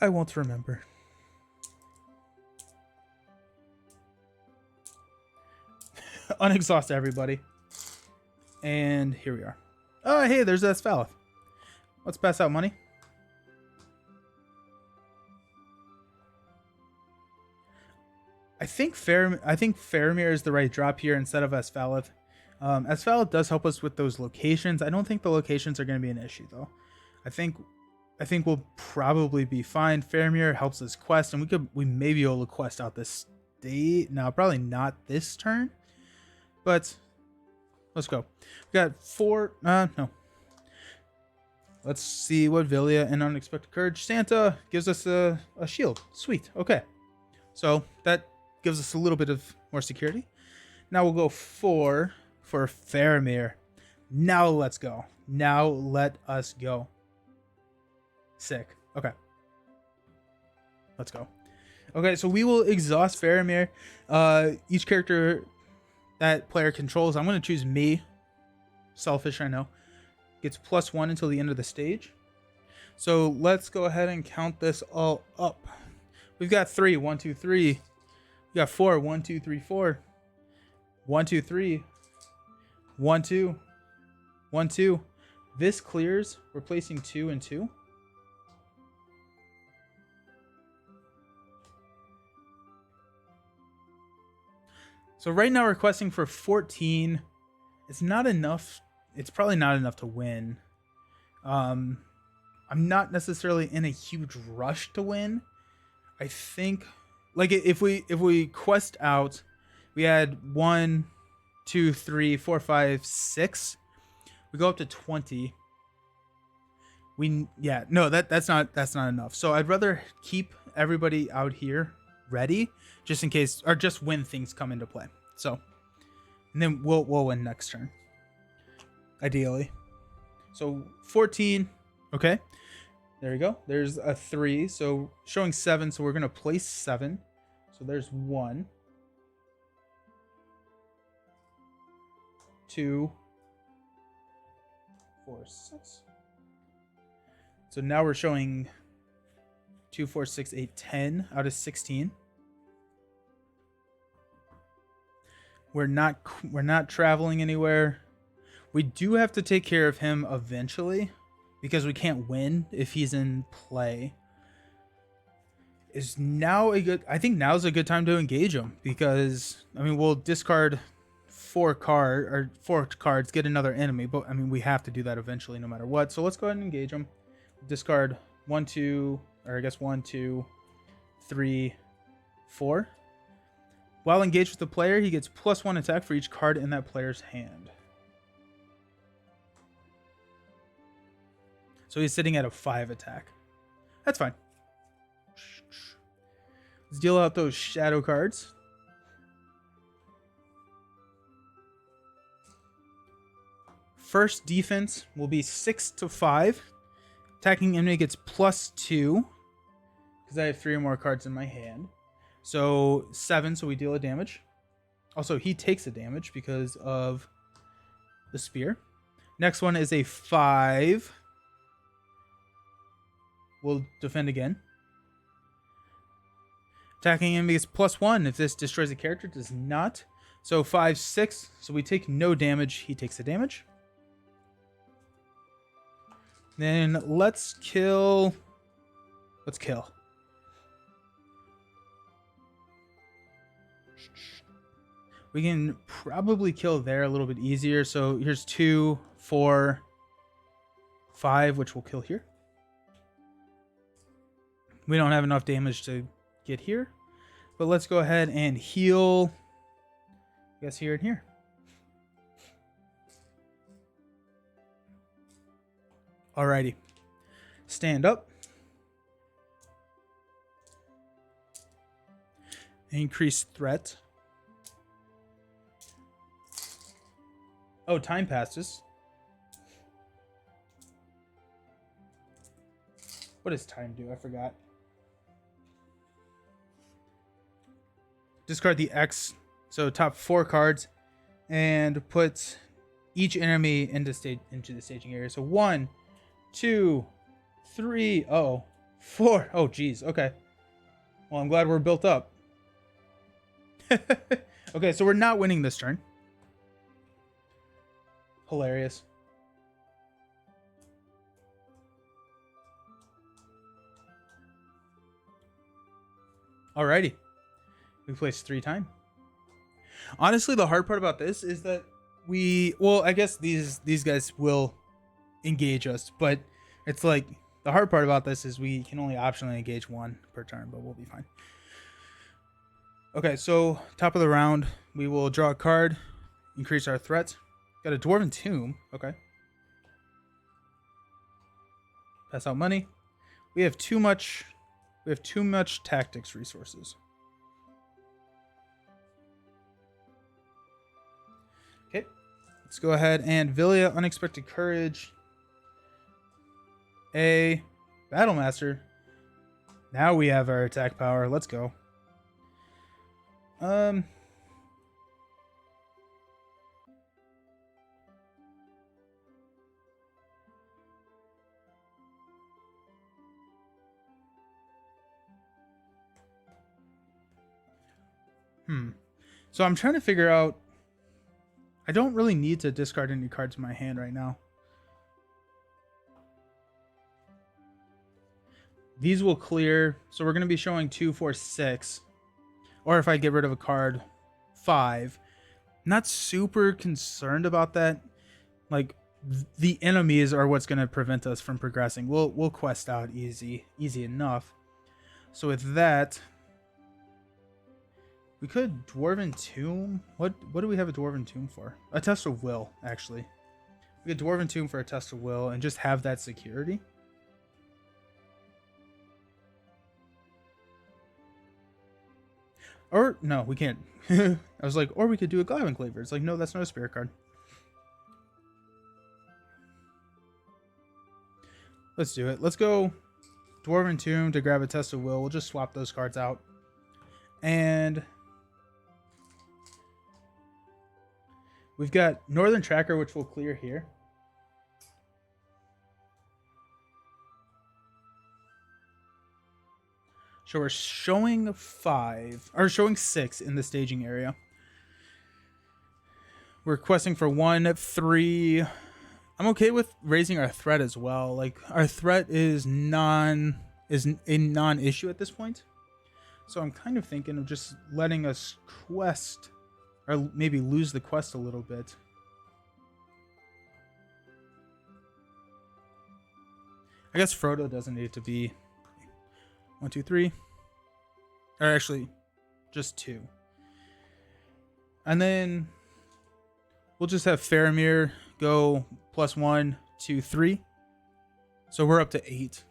Speaker 1: I won't remember. Unexhaust everybody. And here we are. Oh, hey, there's Asphalith. Let's pass out money. I think Faramir is the right drop here instead of Asphalith. Asphalith does help us with those locations. I don't think the locations are going to be an issue though. I think we'll probably be fine. Faramir helps us quest, and we may be able to quest out this state. No, probably not this turn. But let's go. We got 4. No. Let's see what Villia and Unexpected Courage. Santa gives us a shield. Sweet. Okay. So that gives us a little bit of more security. Now we'll go 4 for Faramir. Now let's go. Now let us go. Sick. Okay. Let's go. Okay, so we will exhaust Faramir. Each character that player controls, I'm going to choose me. Selfish, I know. Gets +1 until the end of the stage. So let's go ahead and count this all up. We've got 3. 1, 2, 3. We got 4. 1, 2, 3, 4. 1, 2, 3. 1, 2. 1, 2. This clears, replacing 2 and 2. So right now we're questing for 14. It's not enough. It's probably not enough to win. I'm not necessarily in a huge rush to win. I think, like, if we quest out, we had 1, 2, 3, 4, 5, 6. We go up to 20. That's not enough. So I'd rather keep everybody out here ready, just in case, or just when things come into play. So, and then we'll win next turn, ideally. So 14. Okay. There we go. There's a 3. So showing 7. So we're going to place 7. So there's 1, 2, 4, 6. So now we're showing 2, 4, 6, 8, 10 out of 16. We're not traveling anywhere. We do have to take care of him eventually, because we can't win if he's in play. I think now's a good time to engage him, because I mean we'll discard 4 cards, get another enemy, but I mean we have to do that eventually no matter what. So let's go ahead and engage him. Discard 1, 2, or I guess 1, 2, 3, 4. While engaged with the player, he gets +1 attack for each card in that player's hand. So he's sitting at a 5 attack. That's fine. Let's deal out those shadow cards. First defense will be 6 to 5. Attacking enemy gets +2, because I have 3 or more cards in my hand. So 7, so we deal a damage. Also, he takes a damage because of the spear. Next one is a 5. We'll defend again. Attacking enemy gets +1 if this destroys a character. Does not. So 5, 6. So we take no damage. He takes the damage. Then let's kill. Let's kill. We can probably kill there a little bit easier. So here's 2, 4, 5, which will kill here. We don't have enough damage to get here, but let's go ahead and heal, I guess, here and here. Alrighty. Stand up. Increase threat. Oh, time passes. What does time do? I forgot. Discard the X, so top 4 cards, and put each enemy into the staging area. So 1, 2, 3, 4. Oh, geez. Okay. Well, I'm glad we're built up. Okay, so we're not winning this turn. Hilarious. Alrighty. We placed 3 time. Honestly, the hard part about this is that well, I guess these guys will engage us, but it's like the hard part about this is we can only optionally engage 1 per turn, but we'll be fine. Okay, so top of the round, we will draw a card, increase our threat. Got a Dwarven Tomb. Okay. Pass out money. We have too much tactics resources. Okay. Let's go ahead and Villia, Unexpected Courage. A Battlemaster. Now we have our attack power. Let's go. So I'm trying to figure out. I don't really need to discard any cards in my hand right now. These will clear, so we're going to be showing 2, 4, 6. Or if I get rid of a card, 5. Not super concerned about that. Like, the enemies are what's going to prevent us from progressing. We'll quest out easy enough. So with that, we could Dwarven Tomb. What do we have a Dwarven Tomb for? A Test of Will, actually. We could Dwarven Tomb for a Test of Will and just have that security. Or, no, we can't. I was like, or we could do a Glavin Claver. It's like, no, that's not a spirit card. Let's do it. Let's go Dwarven Tomb to grab a Test of Will. We'll just swap those cards out. And we've got Northern Tracker, which will clear here. So we're showing 5, or showing 6 in the staging area. We're questing for 1, 3. I'm okay with raising our threat as well. Like, our threat is a non-issue at this point. So I'm kind of thinking of just letting us quest, or maybe lose the quest a little bit. I guess Frodo doesn't need to be 1, 2, 3. Or actually, just 2. And then we'll just have Faramir go +1, 2, 3. So we're up to 8.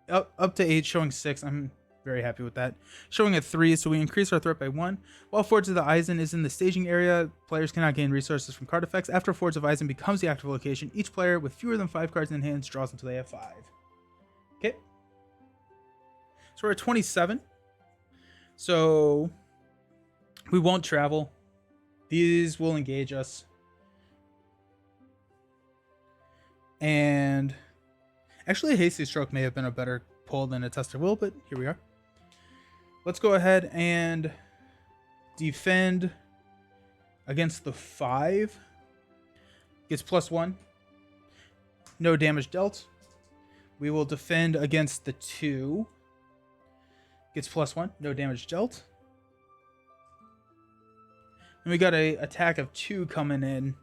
Speaker 1: Up to 8, showing 6. I'm very happy with that. Showing at 3, so we increase our threat by 1. While Forge of the Isen is in the staging area, players cannot gain resources from card effects. After Forge of Isen becomes the active location, each player with fewer than 5 cards in hand draws until they have 5. Okay. So we're at 27. So we won't travel. These will engage us. And actually, a Hasty Stroke may have been a better pull than a Test of Will, but here we are. Let's go ahead and defend against the 5. Gets +1. No damage dealt. We will defend against the 2. Gets +1. No damage dealt. And we got a attack of 2 coming in.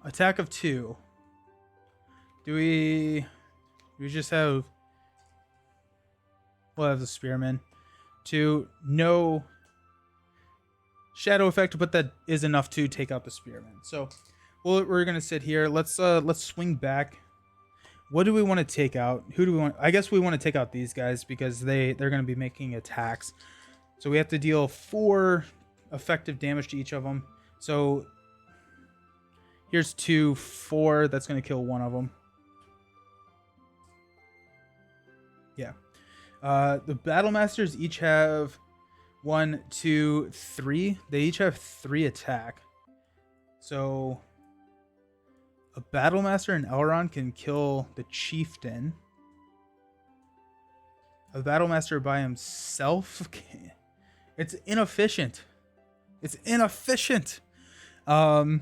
Speaker 1: Attack of 2. Do we just have... We'll have the Spearman. 2. No shadow effect, but that is enough to take out the Spearman. So we're going to sit here. Let's swing back. What do we want to take out? Who do we want? I guess we want to take out these guys because they're going to be making attacks. So we have to deal 4 effective damage to each of them. So here's 2, 4. That's going to kill one of them. Yeah. The Battle Masters each have 1, 2, 3. They each have 3 attack. So a Battle Master and Elrond can kill the Chieftain. A Battle Master by himself can... It's inefficient. It's inefficient. I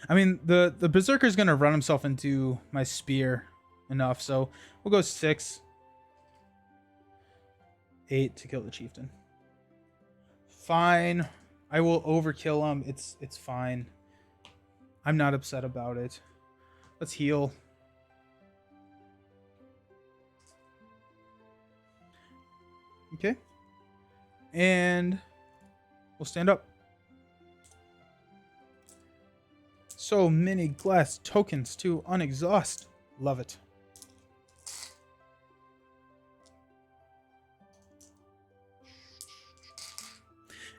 Speaker 1: mean, the Berserker's going to run himself into my spear enough, so we'll go 6. 8 to kill the Chieftain. Fine. I will overkill him. It's fine. I'm not upset about it. Let's heal. Okay. And we'll stand up. So many glass tokens to unexhaust. Love it.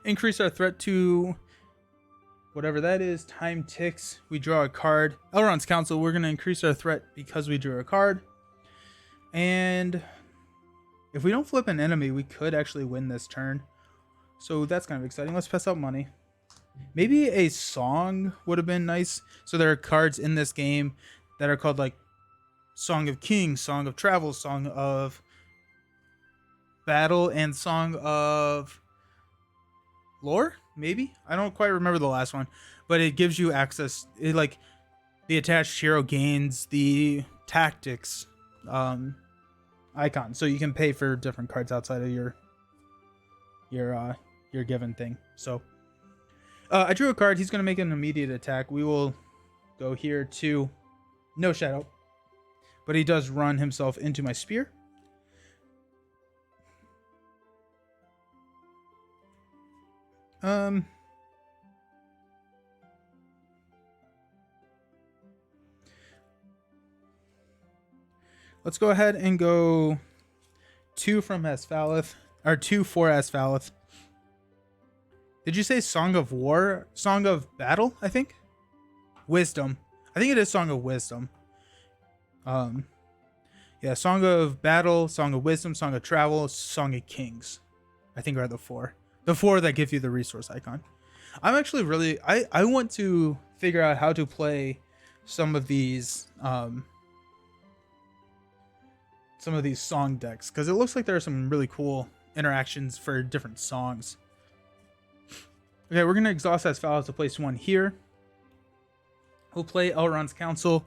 Speaker 1: Increase our threat to whatever that is. Time ticks. We draw a card. Elrond's Council. We're going to increase our threat because we drew a card. And if we don't flip an enemy, we could actually win this turn. So that's kind of exciting. Let's pass out money. Maybe a song would have been nice. So there are cards in this game that are called like Song of Kings, Song of Travel, Song of Battle, and Song of Lore, maybe? I don't quite remember the last one, but it gives you access. It, like, the attached hero gains the tactics icon, so you can pay for different cards outside of your given thing. So I drew a card. He's going to make an immediate attack. We will go here to no shadow, but he does run himself into my spear. Let's go ahead and go 2 from Asphaleth, or 2 for Asphaleth. Did you say Song of War? Song of Battle, I think? Wisdom. I think it is Song of Wisdom. Yeah, Song of Battle, Song of Wisdom, Song of Travel, Song of Kings. I think are the 4. The 4 that give you the resource icon. I'm actually really... I want to figure out how to play some of these song decks, because it looks like there are some really cool interactions for different songs. Okay, we're going to exhaust Asphaleth to place 1 here. We'll play Elrond's Council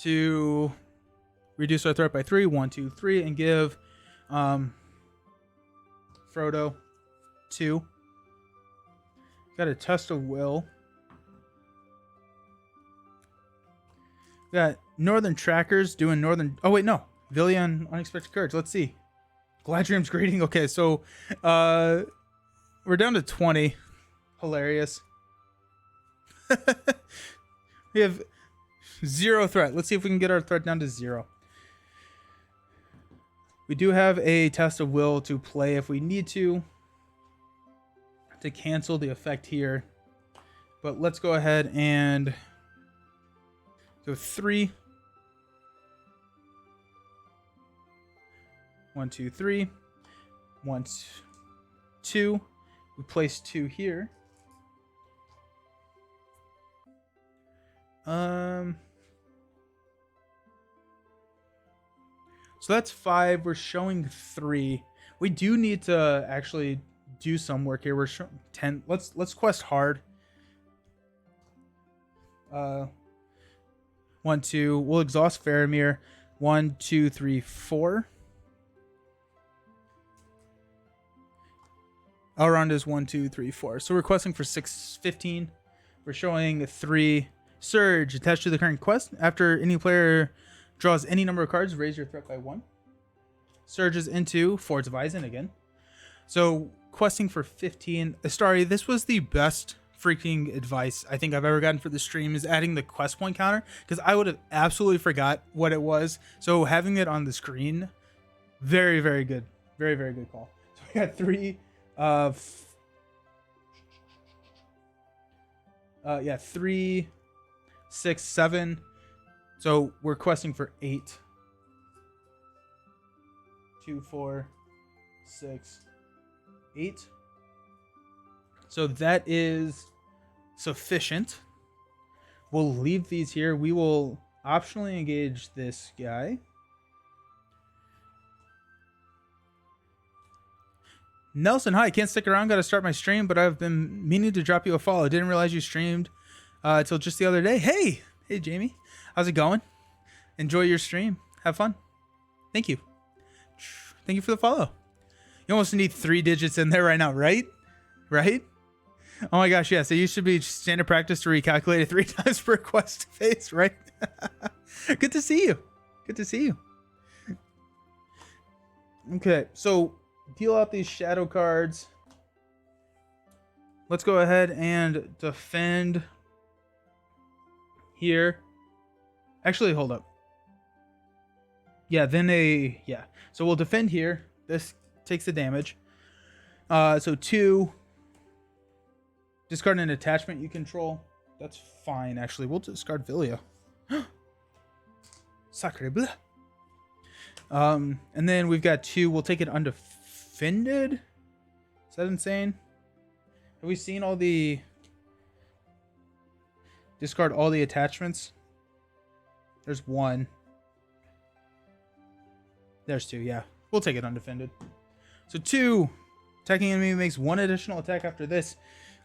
Speaker 1: to reduce our threat by 3. 1, 2, 3, and give Frodo 2. Got a Test of Will. Got Northern Trackers doing Northern... Oh, wait, no. Villian, Unexpected Courage. Let's see. Gladrium's Greeting. Okay, so we're down to 20. Hilarious. We have 0 threat. Let's see if we can get our threat down to 0. We do have a Test of Will to play if we need to cancel the effect here. But let's go ahead and go 3. 1, 2, 3. 1, 2. We place 2 here. So that's 5. We're showing 3. We do need to actually do some work here. We're showing 10. Let's quest hard. 1, 2. We'll exhaust Faramir. 1, 2, 3, 4. Elrond is 1, 2, 3, 4. So we're questing for 6, 15. We're showing 3. Surge attached to the current quest. After any player draws any number of cards, raise your threat by 1. Surges into Fords of Isen again. So questing for 15. Astari, this was the best freaking advice I think I've ever gotten for the stream, is adding the quest point counter, because I would have absolutely forgot what it was. So having it on the screen, very, very good. Very, very good call. So we got 3 3, 6, 7. So we're questing for 8. 2, 4, 6, 8. So that is sufficient. We'll leave these here. We will optionally engage this guy. Nelson, hi. Can't stick around. Got to start my stream, but I've been meaning to drop you a follow. Didn't realize you streamed until just the other day. Hey, Jamie. How's it going? Enjoy your stream. Have fun. Thank you. Thank you for the follow. You almost need 3 digits in there right now, right? Right? Oh my gosh, yes. It used to be standard practice to recalculate it 3 times per quest phase, right? Good to see you. Good to see you. Okay, so deal out these shadow cards. Let's go ahead and defend here. Actually, hold up. Yeah, so we'll defend here. This takes the damage. So 2. Discard an attachment you control. That's fine, actually. We'll discard Villia. Sacre bleu. And then we've got 2. We'll take it undefended. Is that insane? Have we seen all the... Discard all the attachments? There's 1. There's 2, yeah. We'll take it undefended. So 2. Attacking enemy makes 1 additional attack after this.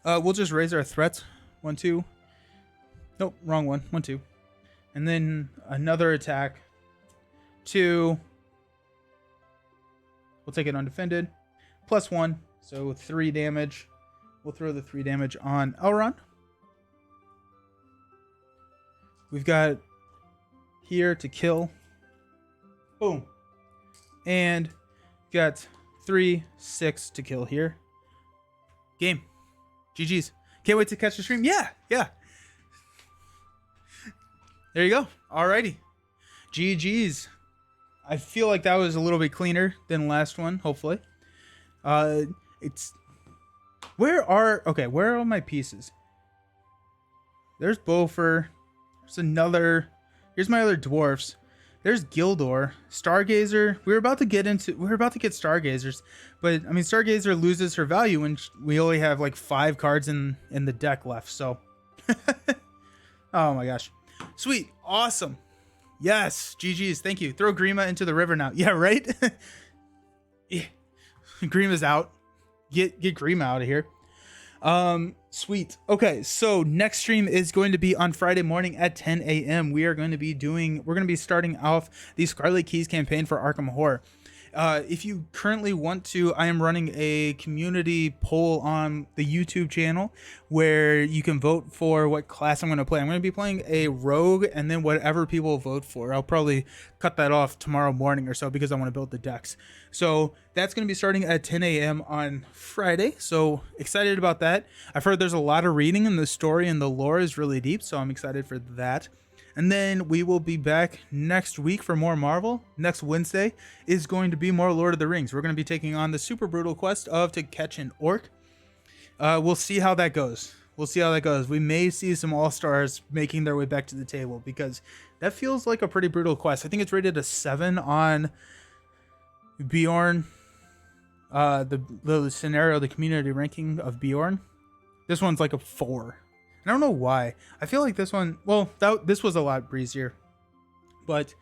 Speaker 1: We'll just raise our threats. 1, 2. Nope, wrong one. 1, 2. And then another attack. 2. We'll take it undefended. Plus 1. So 3 damage. We'll throw the 3 damage on Elrond. We've got here to kill. Boom. And got 3, 6 to kill here. Game. GG's. Can't wait to catch the stream. Yeah. There you go. Alrighty. GG's. I feel like that was a little bit cleaner than last one, hopefully. Where are all my pieces? There's Bofer. There's another. Here's my other dwarfs. There's Gildor, Stargazer. We're about to get Stargazers, but I mean Stargazer loses her value when we only have like 5 cards in the deck left. So, oh my gosh, sweet, awesome, yes, GG's, thank you. Throw Grima into the river now. Yeah, right. Yeah. Grima's out. Get Grima out of here. Sweet. Okay, so next stream is going to be on Friday morning at 10 a.m. We're going to be starting off the Scarlet Keys campaign for Arkham Horror. If you currently want to, I am running a community poll on the YouTube channel where you can vote for what class I'm going to play. I'm going to be playing a rogue, and then whatever people vote for, I'll probably cut that off tomorrow morning or so because I want to build the decks. So that's going to be starting at 10 a.m. on Friday. So excited about that. I've heard there's a lot of reading, and the story and the lore is really deep. So I'm excited for that. And then we will be back next week for more Marvel. Next Wednesday is going to be more Lord of the Rings. We're going to be taking on the super brutal quest of to catch an orc. We'll see how that goes. We may see some all-stars making their way back to the table because that feels like a pretty brutal quest. I think it's rated a 7 on Bjorn. The scenario, the community ranking of Bjorn. This one's like a 4. I don't know why. I feel like this one, this was a lot breezier. But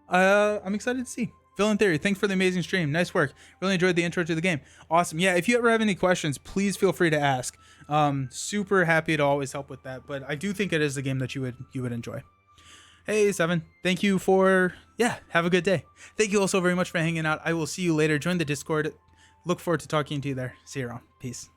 Speaker 1: I'm excited to see. Villain Theory, thanks for the amazing stream. Nice work. Really enjoyed the intro to the game. Awesome. Yeah, if you ever have any questions, please feel free to ask. Super happy to always help with that. But I do think it is a game that you would enjoy. Hey, Seven. Thank you for, have a good day. Thank you all so very much for hanging out. I will see you later. Join the Discord. Look forward to talking to you there. See you around. Peace.